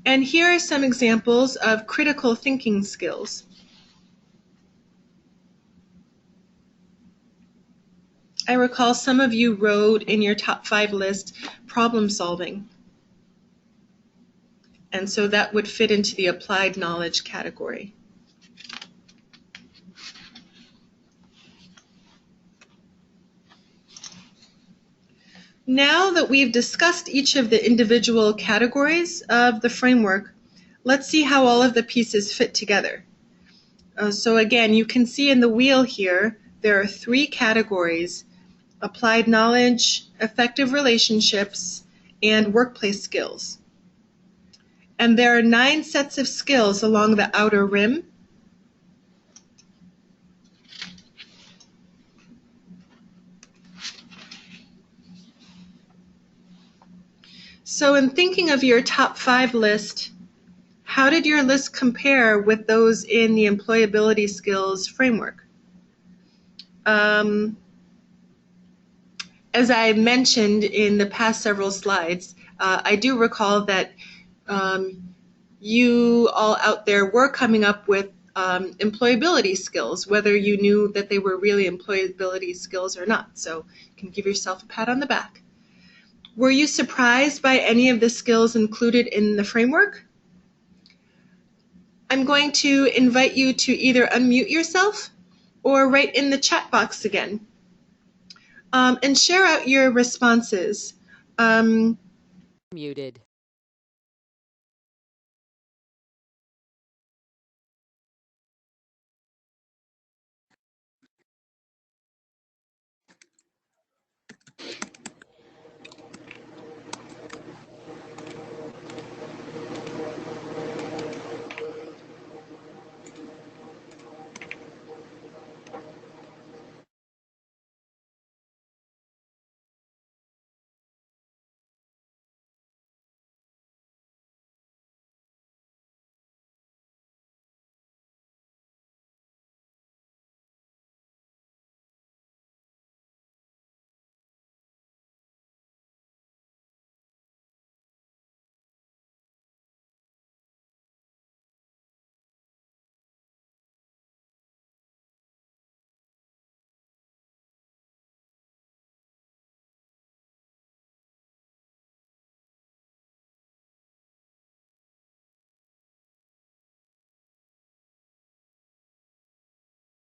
And here are some examples of critical thinking skills. I recall some of you wrote in your top 5 list problem solving. And so that would fit into the applied knowledge category. Now that we've discussed each of the individual categories of the framework, let's see how all of the pieces fit together. So again, you can see in the wheel here, there are 3 categories: applied knowledge, effective relationships, and workplace skills. And there are 9 sets of skills along the outer rim. So in thinking of your top 5 list, how did your list compare with those in the employability skills framework? As I mentioned in the past several slides, I do recall that you all out there were coming up with employability skills, whether you knew that they were really employability skills or not. So you can give yourself a pat on the back. Were you surprised by any of the skills included in the framework? I'm going to invite you to either unmute yourself or write in the chat box again and share out your responses. Muted.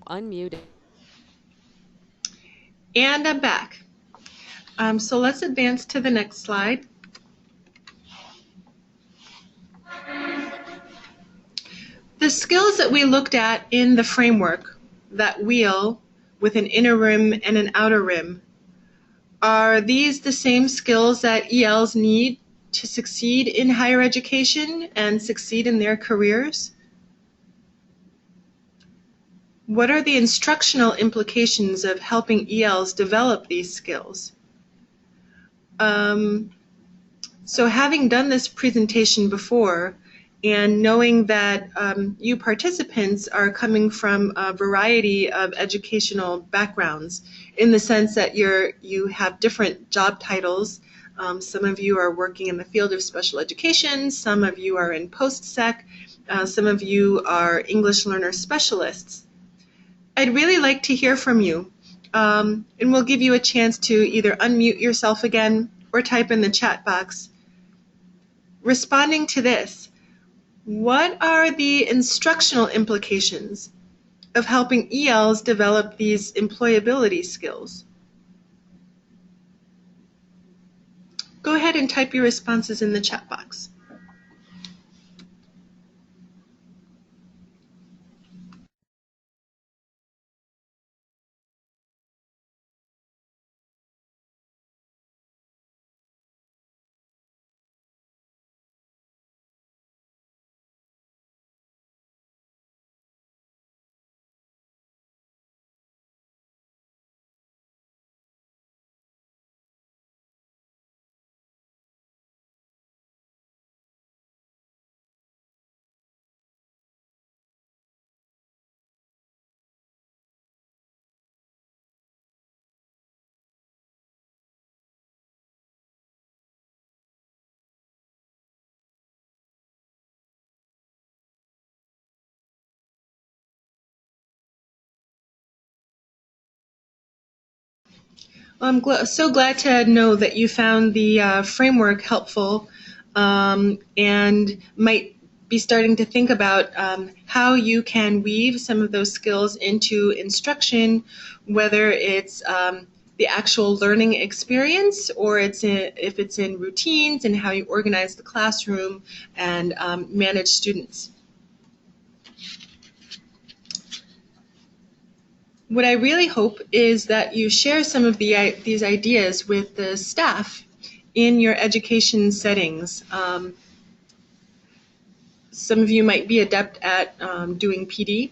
Unmuted. And I'm back. So let's advance to the next slide. The skills that we looked at in the framework, that wheel with an inner rim and an outer rim, are these the same skills that ELs need to succeed in higher education and succeed in their careers? What are the instructional implications of helping ELs develop these skills? So having done this presentation before, and knowing that you participants are coming from a variety of educational backgrounds, in the sense that you have different job titles. Some of you are working in the field of special education, some of you are in post-sec, some of you are English learner specialists. I'd really like to hear from you, and we'll give you a chance to either unmute yourself again or type in the chat box. Responding to this, what are the instructional implications of helping ELs develop these employability skills? Go ahead and type your responses in the chat box. I'm so glad to know that you found the framework helpful and might be starting to think about how you can weave some of those skills into instruction, whether it's the actual learning experience or if it's in routines and how you organize the classroom and manage students. What I really hope is that you share some of these ideas with the staff in your education settings. Some of you might be adept at doing PD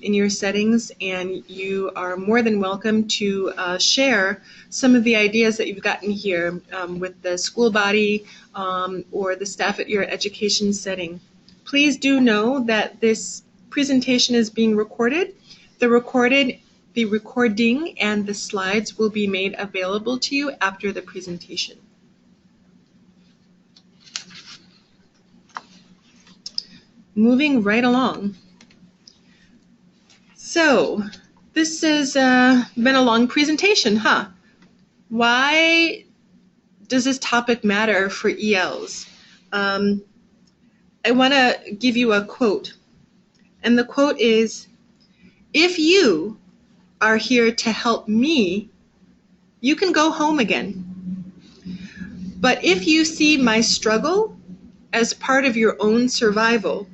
in your settings, and you are more than welcome to share some of the ideas that you've gotten here with the school body or the staff at your education setting. Please do know that this presentation is being recorded. The recording and the slides will be made available to you after the presentation. Moving right along. So, this has been a long presentation, huh? Why does this topic matter for ELs? I want to give you a quote, and the quote is, "If you are here to help me, you can go home again. But if you see my struggle as part of your own survival,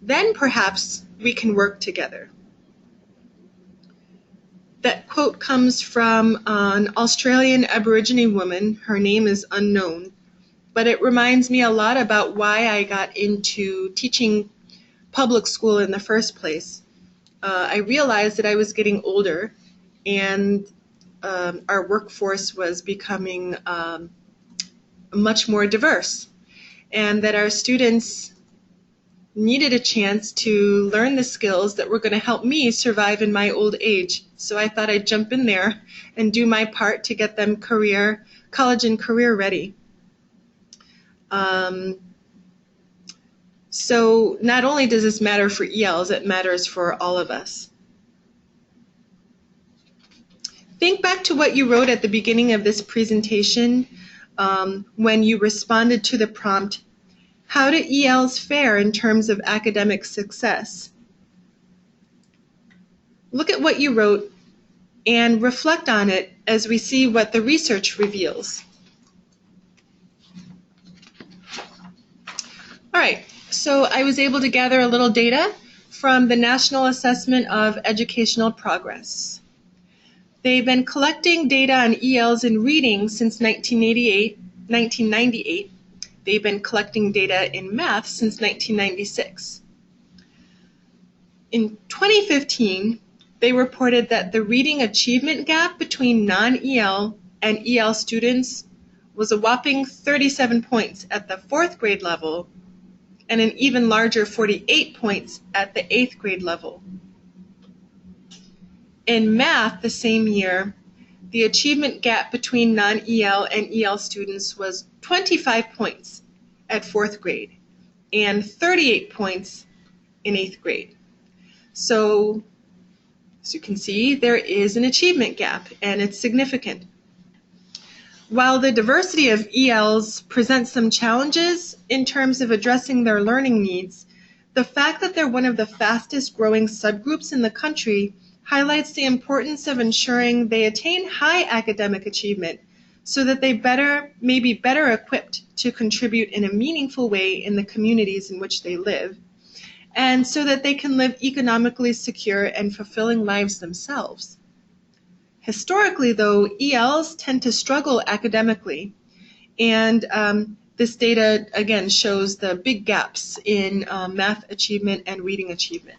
then perhaps we can work together." That quote comes from an Australian Aborigine woman. Her name is unknown, but it reminds me a lot about why I got into teaching public school in the first place. I realized that I was getting older and our workforce was becoming much more diverse, and that our students needed a chance to learn the skills that were going to help me survive in my old age. So I thought I'd jump in there and do my part to get them college and career ready. So not only does this matter for ELs, it matters for all of us. Think back to what you wrote at the beginning of this presentation when you responded to the prompt, "How do ELs fare in terms of academic success?" Look at what you wrote and reflect on it as we see what the research reveals. All right, so I was able to gather a little data from the National Assessment of Educational Progress. They've been collecting data on ELs and reading since 1998. They've been collecting data in math since 1996. In 2015, they reported that the reading achievement gap between non-EL and EL students was a whopping 37 points at the 4th grade level and an even larger 48 points at the 8th grade level. In math the same year, the achievement gap between non-EL and EL students was 25 points at 4th grade and 38 points in 8th grade. So, as you can see, there is an achievement gap, and it's significant. While the diversity of ELs presents some challenges in terms of addressing their learning needs, the fact that they're one of the fastest growing subgroups in the country highlights the importance of ensuring they attain high academic achievement so that they may be better equipped to contribute in a meaningful way in the communities in which they live, and so that they can live economically secure and fulfilling lives themselves. Historically, though, ELs tend to struggle academically, and this data, again, shows the big gaps in math achievement and reading achievement.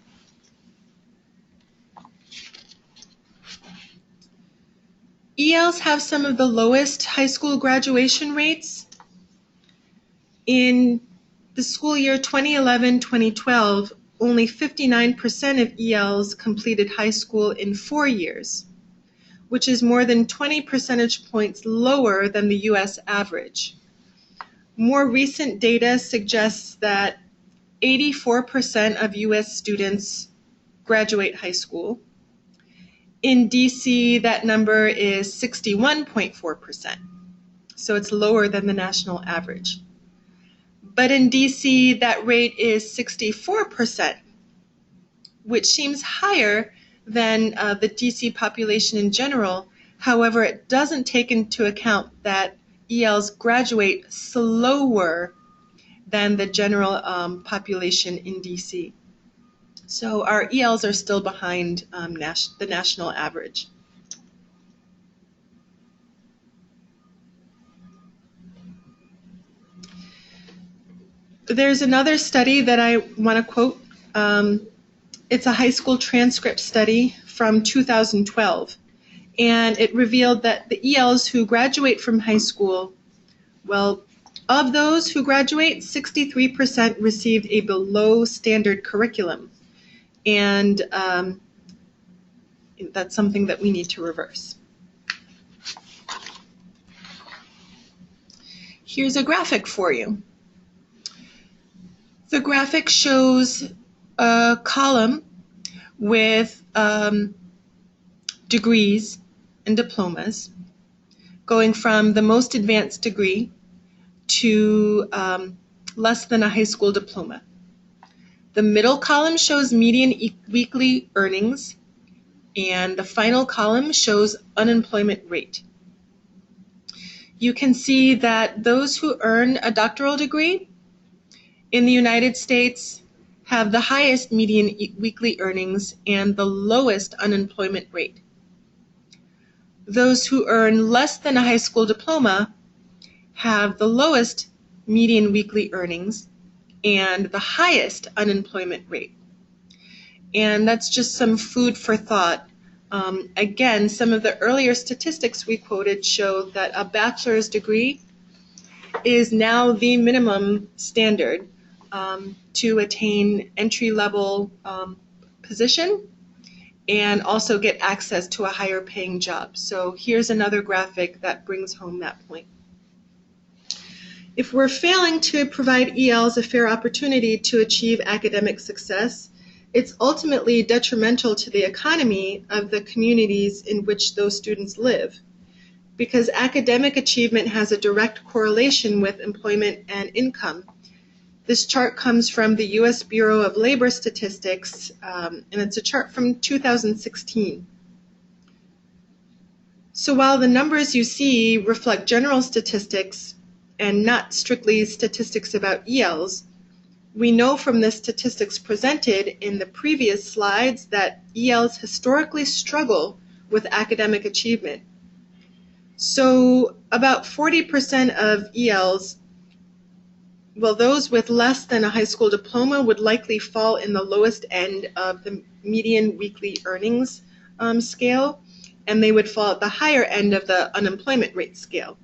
ELs have some of the lowest high school graduation rates. In the school year 2011-2012, only 59% of ELs completed high school in 4 years, which is more than 20 percentage points lower than the U.S. average. More recent data suggests that 84% of U.S. students graduate high school. In D.C., that number is 61.4%, so it's lower than the national average. But in D.C., that rate is 64%, which seems higher than the D.C. population in general. However, it doesn't take into account that ELs graduate slower than the general population in D.C. So our ELs are still behind the national average. There's another study that I want to quote. It's a high school transcript study from 2012, and it revealed that the ELs who graduate from high school, well, of those who graduate, 63% received a below standard curriculum, and that's something that we need to reverse. Here's a graphic for you. The graphic shows a column with degrees and diplomas going from the most advanced degree to less than a high school diploma. The middle column shows median weekly earnings, and the final column shows unemployment rate. You can see that those who earn a doctoral degree in the United States have the highest median weekly earnings and the lowest unemployment rate. Those who earn less than a high school diploma have the lowest median weekly earnings and the highest unemployment rate. And that's just some food for thought. Again, some of the earlier statistics we quoted show that a bachelor's degree is now the minimum standard to attain entry-level position and also get access to a higher paying job. So here's another graphic that brings home that point. If we're failing to provide ELs a fair opportunity to achieve academic success, it's ultimately detrimental to the economy of the communities in which those students live, because academic achievement has a direct correlation with employment and income. This chart comes from the U.S. Bureau of Labor Statistics, and it's a chart from 2016. So while the numbers you see reflect general statistics and not strictly statistics about ELs, we know from the statistics presented in the previous slides that ELs historically struggle with academic achievement. So about 40% of ELs, well, those with less than a high school diploma would likely fall in the lowest end of the median weekly earnings scale, and they would fall at the higher end of the unemployment rate scale.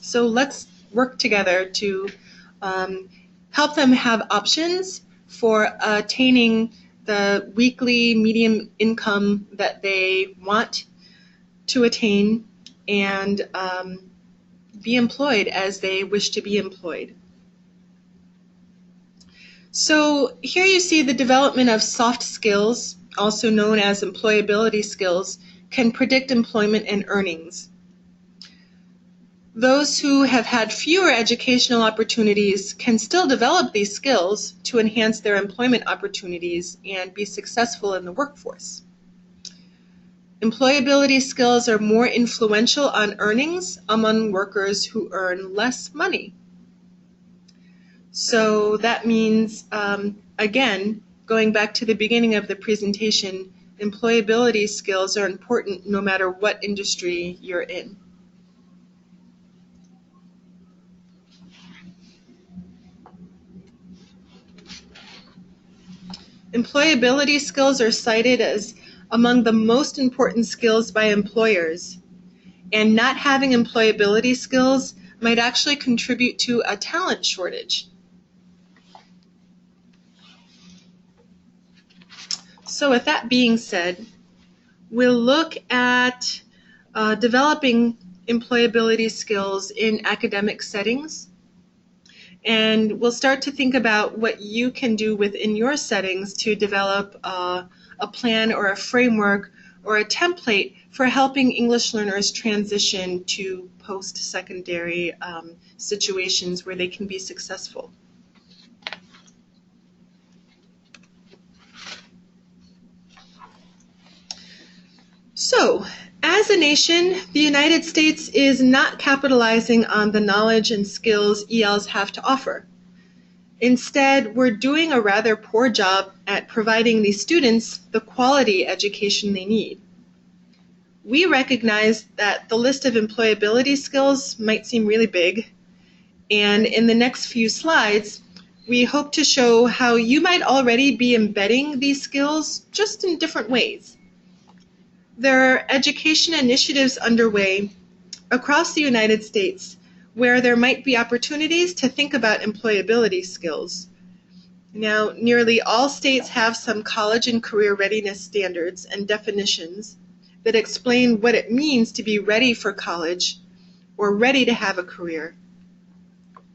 So let's work together to help them have options for attaining the weekly median income that they want to attain and be employed as they wish to be employed. So here you see the development of soft skills, also known as employability skills, can predict employment and earnings. Those who have had fewer educational opportunities can still develop these skills to enhance their employment opportunities and be successful in the workforce. Employability skills are more influential on earnings among workers who earn less money. So that means, again, going back to the beginning of the presentation, employability skills are important no matter what industry you're in. Employability skills are cited as among the most important skills by employers, and not having employability skills might actually contribute to a talent shortage. So with that being said, we'll look at developing employability skills in academic settings. And we'll start to think about what you can do within your settings to develop a plan or a framework or a template for helping English learners transition to post-secondary situations where they can be successful. So, as a nation, the United States is not capitalizing on the knowledge and skills ELs have to offer. Instead, we're doing a rather poor job at providing these students the quality education they need. We recognize that the list of employability skills might seem really big, and in the next few slides, we hope to show how you might already be embedding these skills just in different ways. There are education initiatives underway across the United States where there might be opportunities to think about employability skills. Now, nearly all states have some college and career readiness standards and definitions that explain what it means to be ready for college or ready to have a career.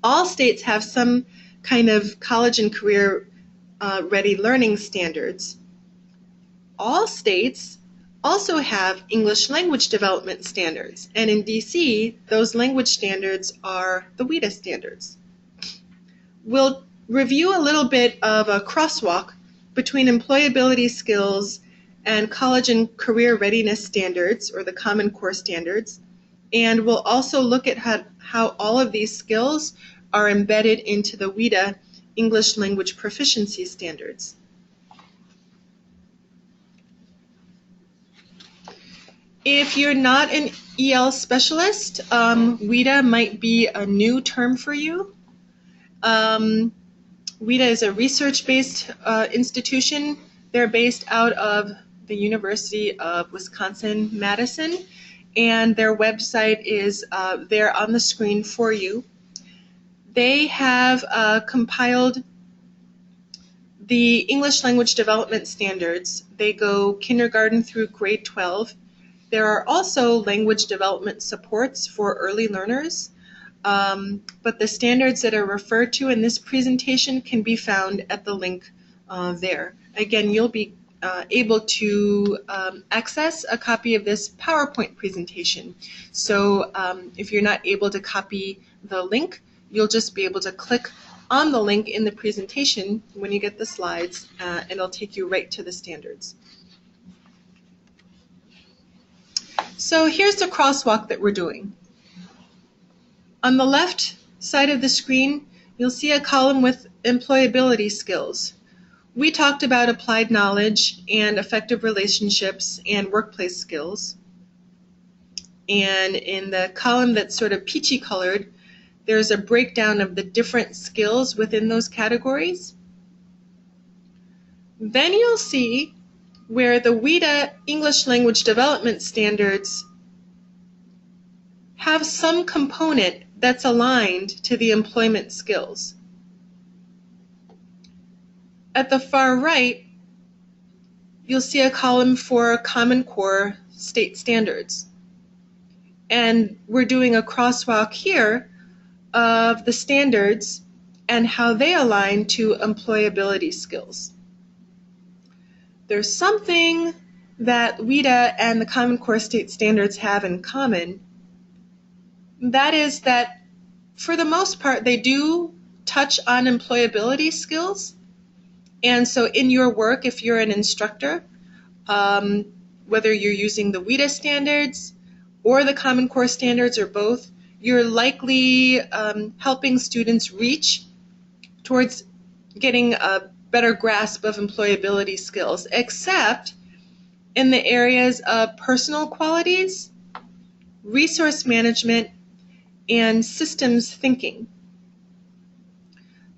All states have some kind of college and career ready learning standards. All states also have English language development standards, and in DC, those language standards are the WIDA standards. We'll review a little bit of a crosswalk between employability skills and college and career readiness standards, or the Common Core standards, and we'll also look at how all of these skills are embedded into the WIDA English language proficiency standards. If you're not an EL specialist, WIDA might be a new term for you. WIDA is a research-based institution. They're based out of the University of Wisconsin-Madison, and their website is there on the screen for you. They have compiled the English language development standards. They go kindergarten through grade 12. There are also language development supports for early learners, but the standards that are referred to in this presentation can be found at the link there. Again, you'll be able to access a copy of this PowerPoint presentation. So if you're not able to copy the link, you'll just be able to click on the link in the presentation when you get the slides, and it'll take you right to the standards. So here's the crosswalk that we're doing. On the left side of the screen, you'll see a column with employability skills. We talked about applied knowledge and effective relationships and workplace skills. And in the column that's sort of peachy colored, there's a breakdown of the different skills within those categories. Then you'll see where the WIDA English Language Development Standards have some component that's aligned to the employment skills. At the far right, you'll see a column for Common Core state standards. And we're doing a crosswalk here of the standards and how they align to employability skills. There's something that WIDA and the Common Core state standards have in common. That is that, for the most part, they do touch on employability skills. And so in your work, if you're an instructor, whether you're using the WIDA standards or the Common Core standards or both, you're likely helping students reach towards getting a better grasp of employability skills, except in the areas of personal qualities, resource management, and systems thinking.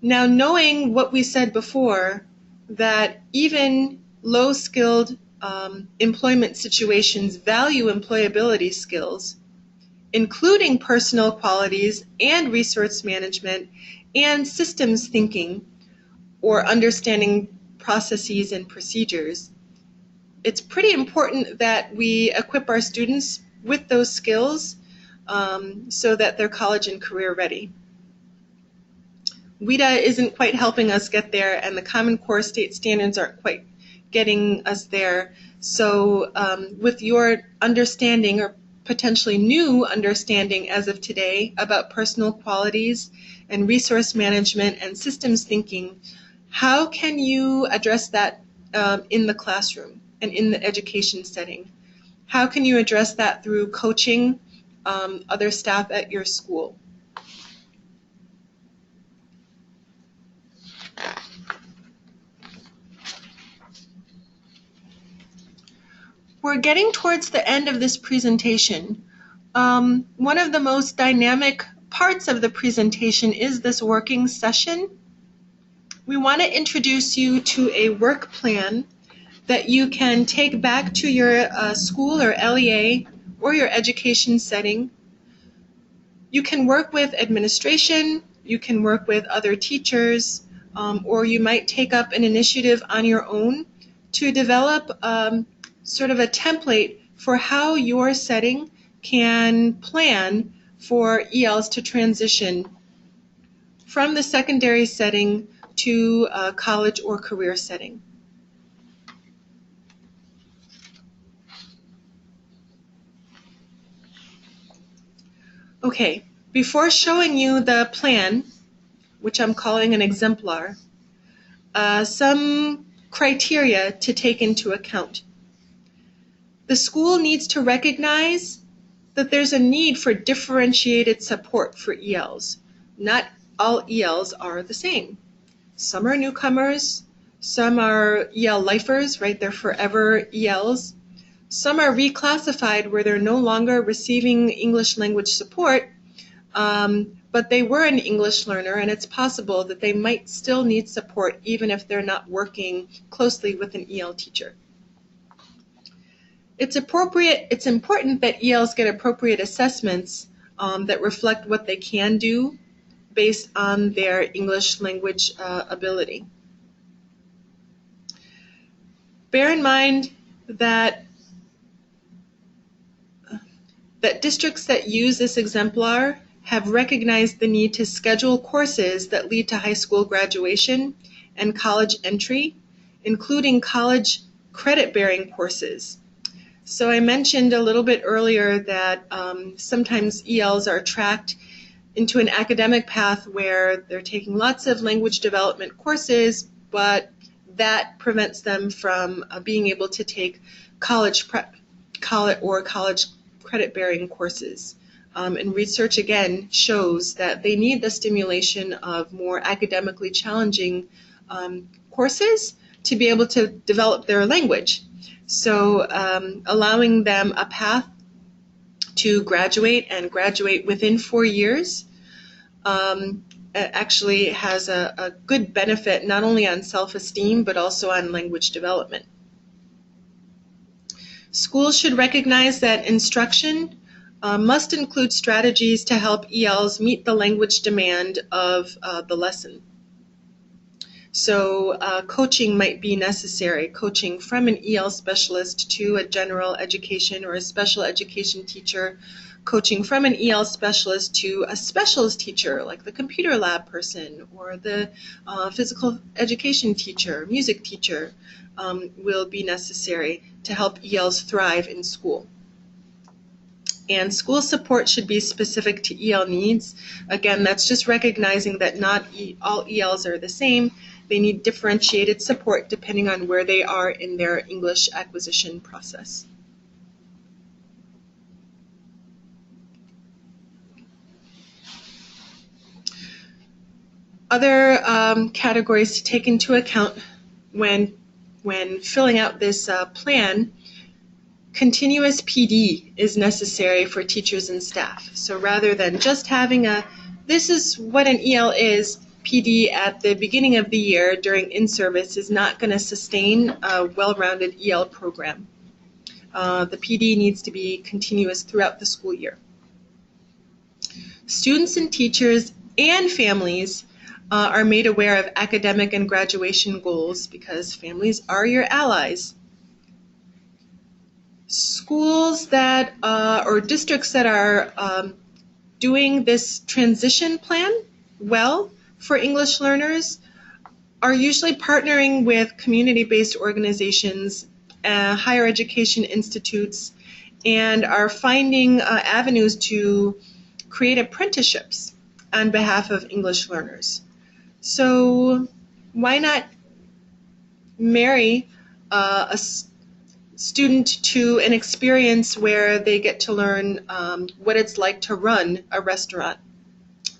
Now, knowing what we said before, that even low-skilled employment situations value employability skills, including personal qualities and resource management and systems thinking, or understanding processes and procedures, it's pretty important that we equip our students with those skills so that they're college and career ready. WIDA isn't quite helping us get there, and the Common Core state standards aren't quite getting us there. So with your understanding, or potentially new understanding as of today, about personal qualities and resource management and systems thinking, how can you address that in the classroom and in the education setting? How can you address that through coaching other staff at your school? We're getting towards the end of this presentation. One of the most dynamic parts of the presentation is this working session. We want to introduce you to a work plan that you can take back to your school or LEA or your education setting. You can work with administration, you can work with other teachers, or you might take up an initiative on your own to develop sort of a template for how your setting can plan for ELs to transition from the secondary setting to a college or career setting. Okay, before showing you the plan, which I'm calling an exemplar, some criteria to take into account. The school needs to recognize that there's a need for differentiated support for ELs. Not all ELs are the same. Some are newcomers, some are EL lifers, right? They're forever ELs. Some are reclassified where they're no longer receiving English language support, but they were an English learner, and it's possible that they might still need support even if they're not working closely with an EL teacher. It's important that ELs get appropriate assessments that reflect what they can do based on their English language ability. Bear in mind that districts that use this exemplar have recognized the need to schedule courses that lead to high school graduation and college entry, including college credit-bearing courses. So I mentioned a little bit earlier that sometimes ELs are tracked into an academic path where they're taking lots of language development courses, but that prevents them from being able to take college prep or college credit-bearing courses. And research, again, shows that they need the stimulation of more academically challenging courses to be able to develop their language. So allowing them a path to graduate and graduate within 4 years actually has a good benefit not only on self-esteem but also on language development. Schools should recognize that instruction must include strategies to help ELs meet the language demand of the lesson. So coaching might be necessary, coaching from an EL specialist to a general education or a special education teacher, coaching from an EL specialist to a specialist teacher like the computer lab person or the physical education teacher, music teacher will be necessary to help ELs thrive in school. And school support should be specific to EL needs. Again, that's just recognizing that not all ELs are the same. They need differentiated support depending on where they are in their English acquisition process. Other categories to take into account when filling out this plan: continuous PD is necessary for teachers and staff. So rather than just having this is what an EL is, PD at the beginning of the year during in-service is not going to sustain a well-rounded EL program. The PD needs to be continuous throughout the school year. Students and teachers and families are made aware of academic and graduation goals because families are your allies. Schools that or districts that are doing this transition plan well for English learners are usually partnering with community-based organizations, higher education institutes, and are finding avenues to create apprenticeships on behalf of English learners. So why not marry a student to an experience where they get to learn what it's like to run a restaurant,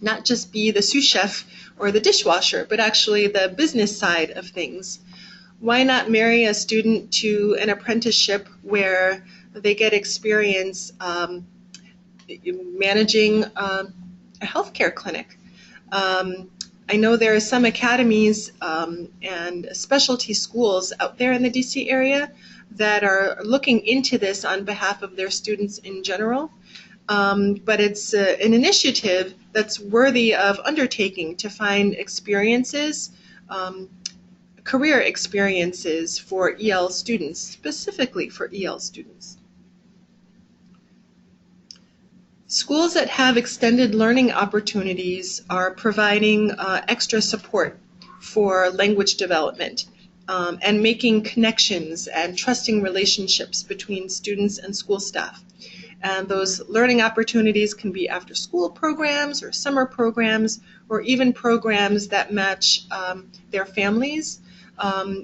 not just be the sous chef or the dishwasher, but actually the business side of things. Why not marry a student to an apprenticeship where they get experience managing a healthcare clinic? I know there are some academies and specialty schools out there in the DC area that are looking into this on behalf of their students in general. But it's an initiative that's worthy of undertaking to find experiences, career experiences for EL students, specifically for EL students. Schools that have extended learning opportunities are providing extra support for language development and making connections and trusting relationships between students and school staff. And those learning opportunities can be after-school programs or summer programs or even programs that match their families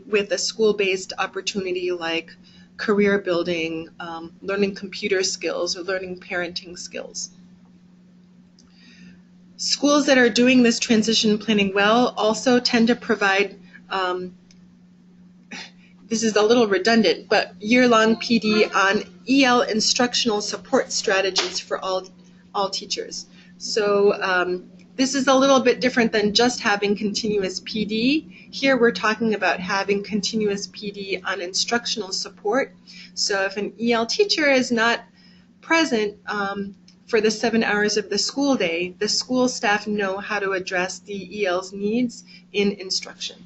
with a school-based opportunity like career building, learning computer skills, or learning parenting skills. Schools that are doing this transition planning well also tend to provide this is a little redundant, but year-long PD on EL instructional support strategies for all teachers. So this is a little bit different than just having continuous PD. Here we're talking about having continuous PD on instructional support. So if an EL teacher is not present for the 7 hours of the school day, the school staff know how to address the EL's needs in instruction.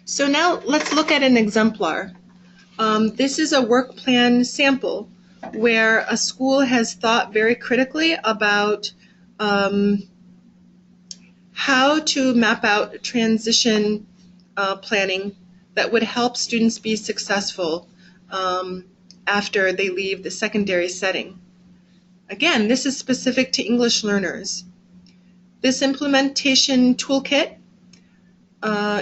So now let's look at an exemplar. This is a work plan sample where a school has thought very critically about how to map out transition planning that would help students be successful after they leave the secondary setting. Again, this is specific to English learners. This implementation toolkit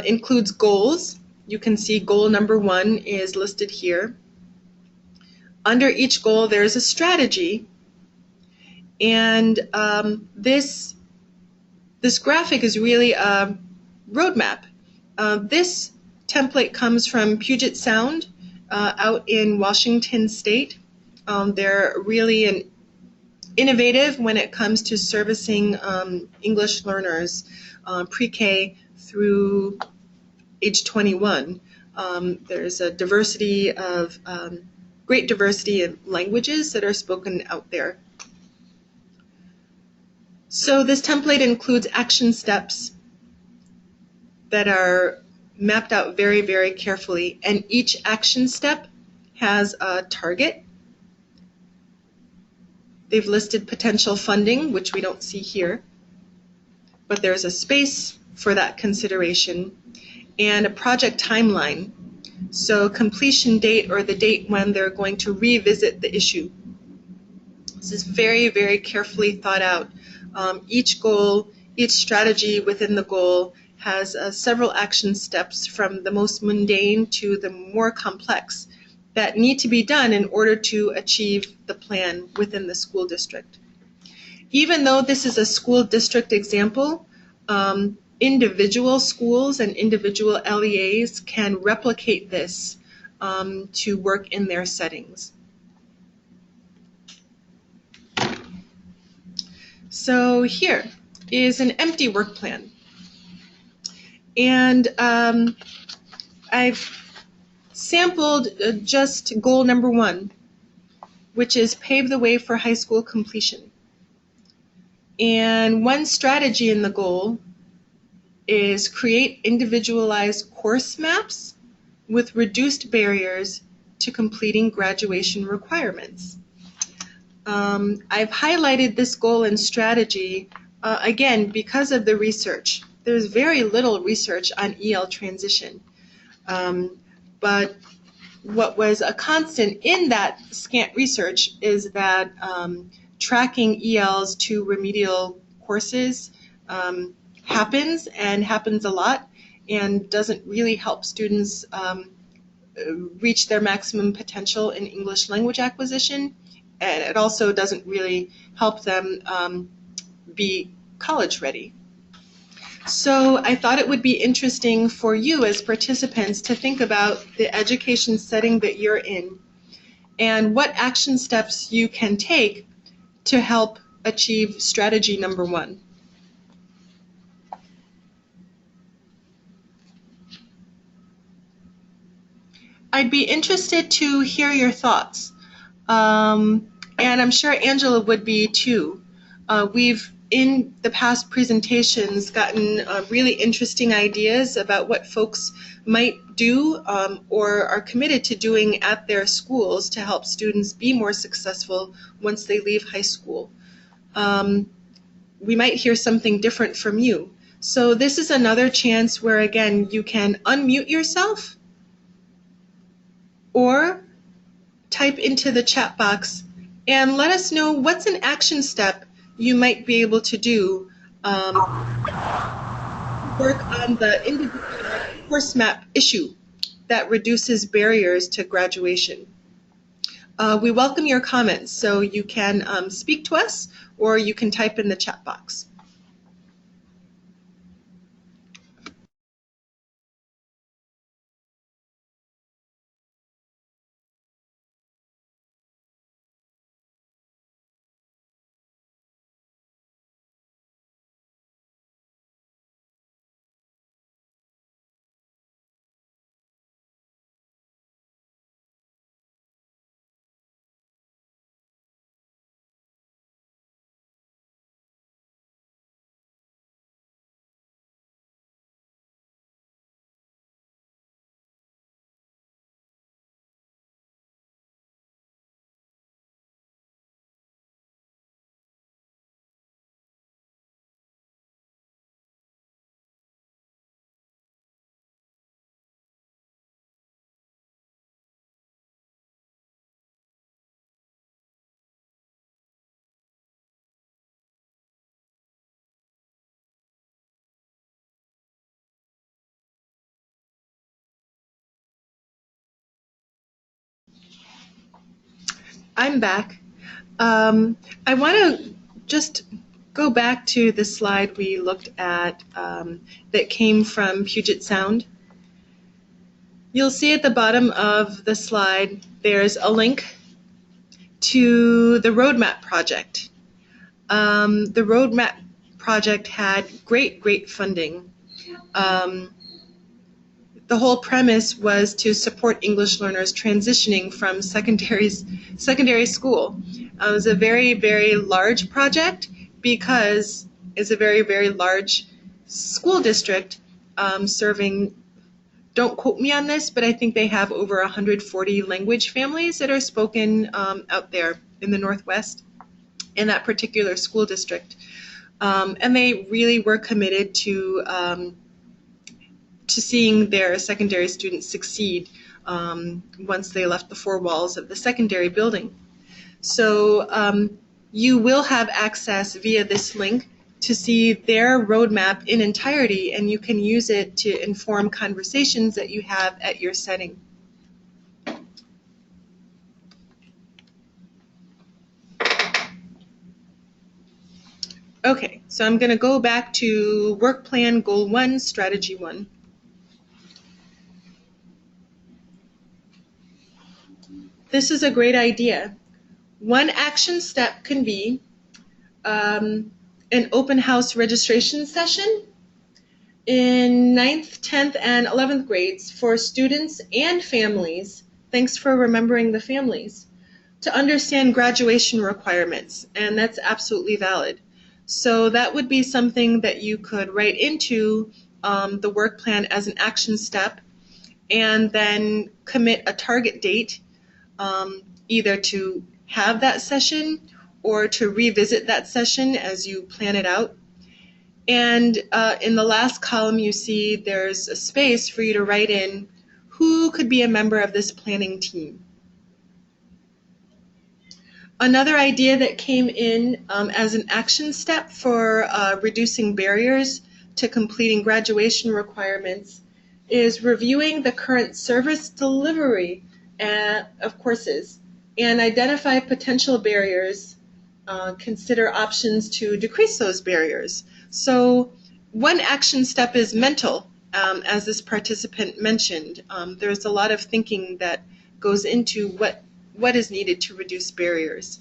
includes goals. You can see goal number 1 is listed here. Under each goal, there's a strategy. And this graphic is really a roadmap. This template comes from Puget Sound out in Washington State. They're really innovative when it comes to servicing English learners pre-K through age 21. There's a great diversity of languages that are spoken out there. So this template includes action steps that are mapped out very, very carefully, and each action step has a target. They've listed potential funding, which we don't see here, but there's a space for that consideration, and a project timeline, so completion date or the date when they're going to revisit the issue. This is very, very carefully thought out. Each goal, each strategy within the goal has several action steps from the most mundane to the more complex that need to be done in order to achieve the plan within the school district. Even though this is a school district example, individual schools and individual LEAs can replicate this to work in their settings. So here is an empty work plan. And I've sampled just goal number 1, which is pave the way for high school completion. And one strategy in the goal is create individualized course maps with reduced barriers to completing graduation requirements. I've highlighted this goal and strategy, again, because of the research. There's very little research on EL transition. But what was a constant in that scant research is that tracking ELs to remedial courses happens a lot and doesn't really help students reach their maximum potential in English language acquisition. And it also doesn't really help them be college ready. So I thought it would be interesting for you as participants to think about the education setting that you're in and what action steps you can take to help achieve strategy number 1. I'd be interested to hear your thoughts. And I'm sure Angela would be too. We've, in the past presentations, gotten really interesting ideas about what folks might do or are committed to doing at their schools to help students be more successful once they leave high school. We might hear something different from you. So this is another chance where, again, you can unmute yourself or type into the chat box and let us know what's an action step you might be able to do work on the individual course map issue that reduces barriers to graduation. We welcome your comments, so you can speak to us or you can type in the chat box. I'm back. I want to just go back to the slide we looked at that came from Puget Sound. You'll see at the bottom of the slide there's a link to the roadmap project. The roadmap project had great funding. The whole premise was to support English learners transitioning from secondary school. It was a very large project because it's a very large school district serving, don't quote me on this, but I think they have over 140 language families that are spoken out there in the Northwest in that particular school district. And they really were committed to seeing their secondary students succeed once they left the four walls of the secondary building. So you will have access via this link to see their roadmap in entirety, and you can use it to inform conversations that you have at your setting. Okay, so I'm going to go back to Work Plan Goal 1, Strategy 1. This is a great idea. One action step can be an open house registration session in 9th, 10th, and 11th grades for students and families, thanks for remembering the families, to understand graduation requirements, and that's absolutely valid. So that would be something that you could write into the work plan as an action step and then commit a target date, either to have that session or to revisit that session as you plan it out. And in the last column you see there's a space for you to write in who could be a member of this planning team. Another idea that came in as an action step for reducing barriers to completing graduation requirements is reviewing the current service delivery of courses and identify potential barriers, consider options to decrease those barriers. So one action step is mental, as this participant mentioned. There's a lot of thinking that goes into what is needed to reduce barriers.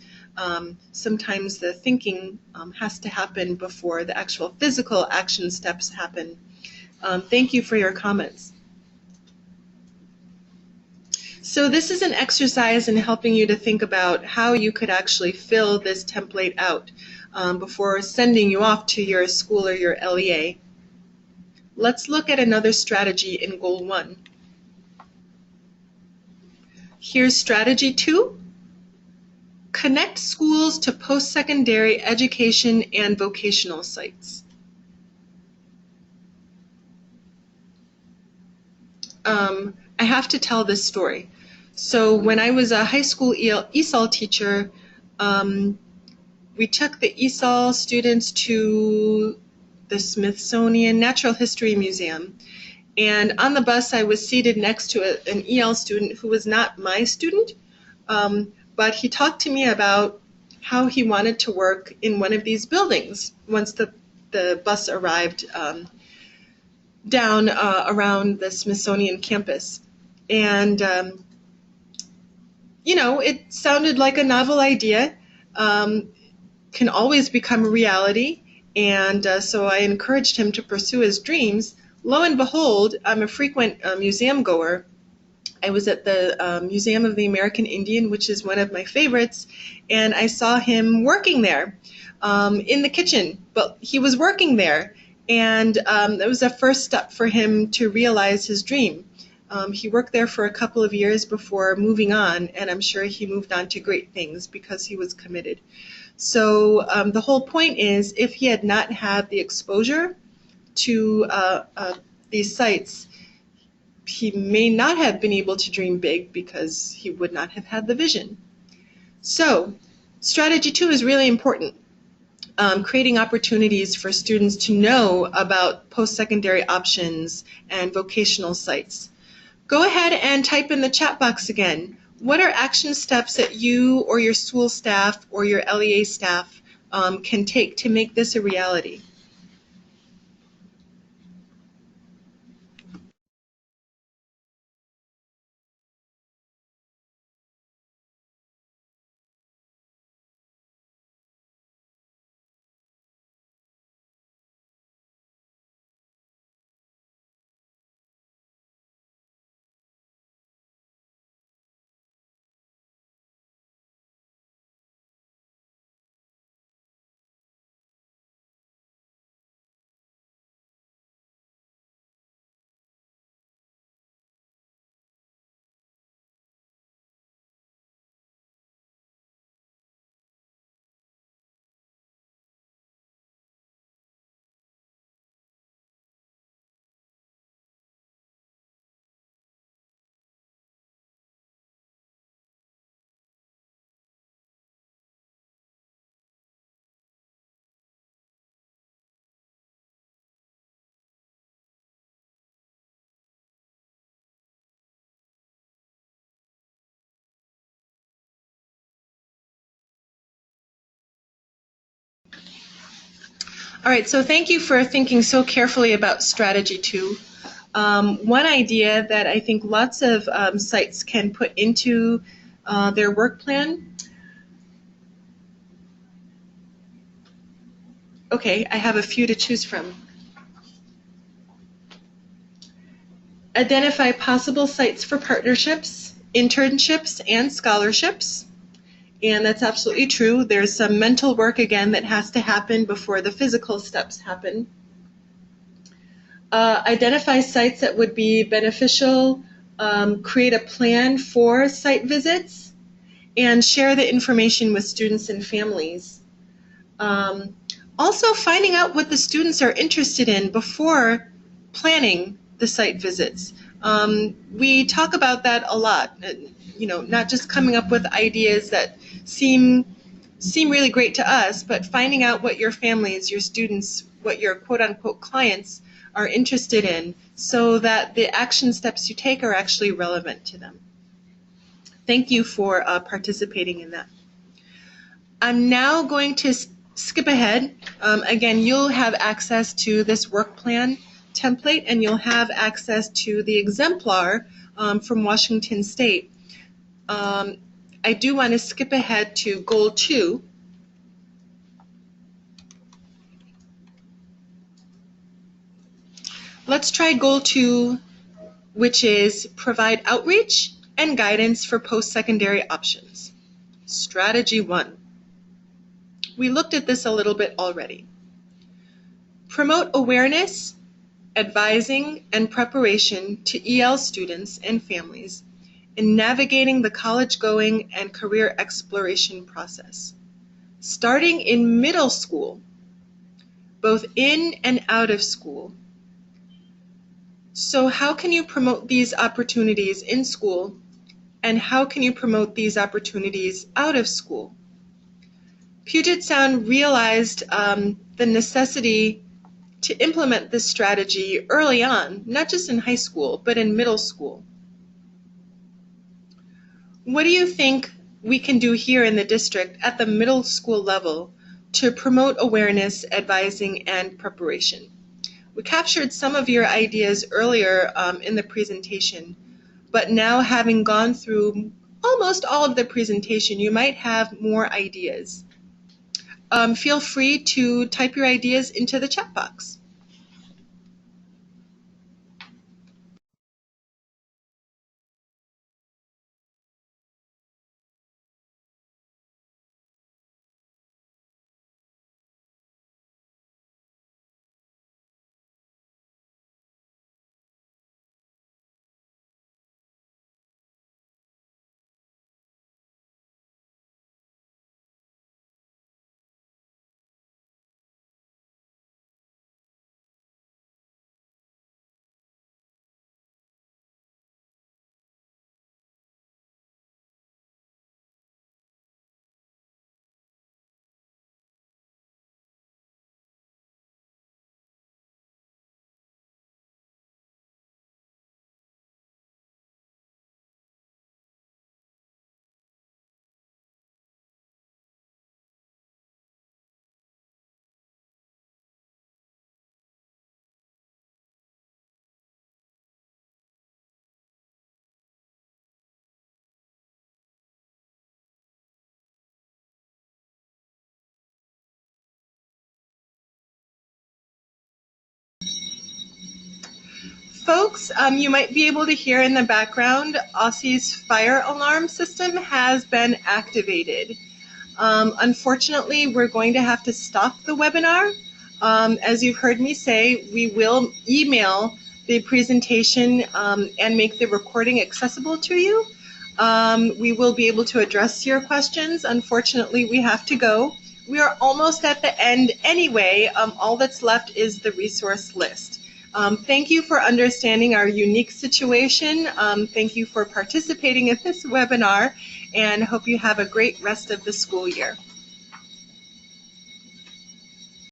Sometimes the thinking has to happen before the actual physical action steps happen. Thank you for your comments. So this is an exercise in helping you to think about how you could actually fill this template out before sending you off to your school or your LEA. Let's look at another strategy in Goal 1. Here's Strategy 2. Connect schools to post-secondary education and vocational sites. I have to tell this story. So when I was a high school ESOL teacher, we took the ESOL students to the Smithsonian Natural History Museum. And on the bus, I was seated next to an EL student who was not my student, but he talked to me about how he wanted to work in one of these buildings once the bus arrived down around the Smithsonian campus. And, you know, it sounded like a novel idea, can always become a reality. And so I encouraged him to pursue his dreams. Lo and behold, I'm a frequent museum goer. I was at the Museum of the American Indian, which is one of my favorites, and I saw him working there in the kitchen, but he was working there, and it was a first step for him to realize his dream. He worked there for a couple of years before moving on, and I'm sure he moved on to great things because he was committed. So the whole point is, if he had not had the exposure to these sites, he may not have been able to dream big because he would not have had the vision. So strategy 2 is really important. Creating opportunities for students to know about post-secondary options and vocational sites. Go ahead and type in the chat box again. what are action steps that you or your school staff or your LEA staff can take to make this a reality? All right, so thank you for thinking so carefully about strategy 2. One idea that I think lots of sites can put into their work plan. Okay, I have a few to choose from. Identify possible sites for partnerships, internships, and scholarships. And that's absolutely true. There's some mental work, again, that has to happen before the physical steps happen. Identify sites that would be beneficial, create a plan for site visits, and share the information with students and families. Also, finding out what the students are interested in before planning the site visits. We talk about that a lot, not just coming up with ideas that seem really great to us, but finding out what your families, your students, what your quote-unquote clients are interested in so that the action steps you take are actually relevant to them. Thank you for participating in that. I'm now going to skip ahead. Again, you'll have access to this work plan template, and you'll have access to the exemplar from Washington State. I do want to skip ahead to Goal 2. Let's try Goal 2, which is provide outreach and guidance for post-secondary options. Strategy 1. We looked at this a little bit already. Promote awareness, advising, and preparation to EL students and families in navigating the college-going and career exploration process, starting in middle school, both in and out of school. So how can you promote these opportunities in school, and how can you promote these opportunities out of school? Puget Sound realized the necessity to implement this strategy early on, not just in high school, but in middle school. What do you think we can do here in the district at the middle school level to promote awareness, advising, and preparation? We captured some of your ideas earlier in the presentation, but now having gone through almost all of the presentation, you might have more ideas. Feel free to type your ideas into the chat box. Folks, you might be able to hear in the background, Aussie's fire alarm system has been activated. Unfortunately, we're going to have to stop the webinar. As you've heard me say, we will email the presentation and make the recording accessible to you. We will be able to address your questions. Unfortunately, we have to go. We are almost at the end anyway. All that's left is the resource list. Thank you for understanding our unique situation. Thank you for participating in this webinar, and hope you have a great rest of the school year.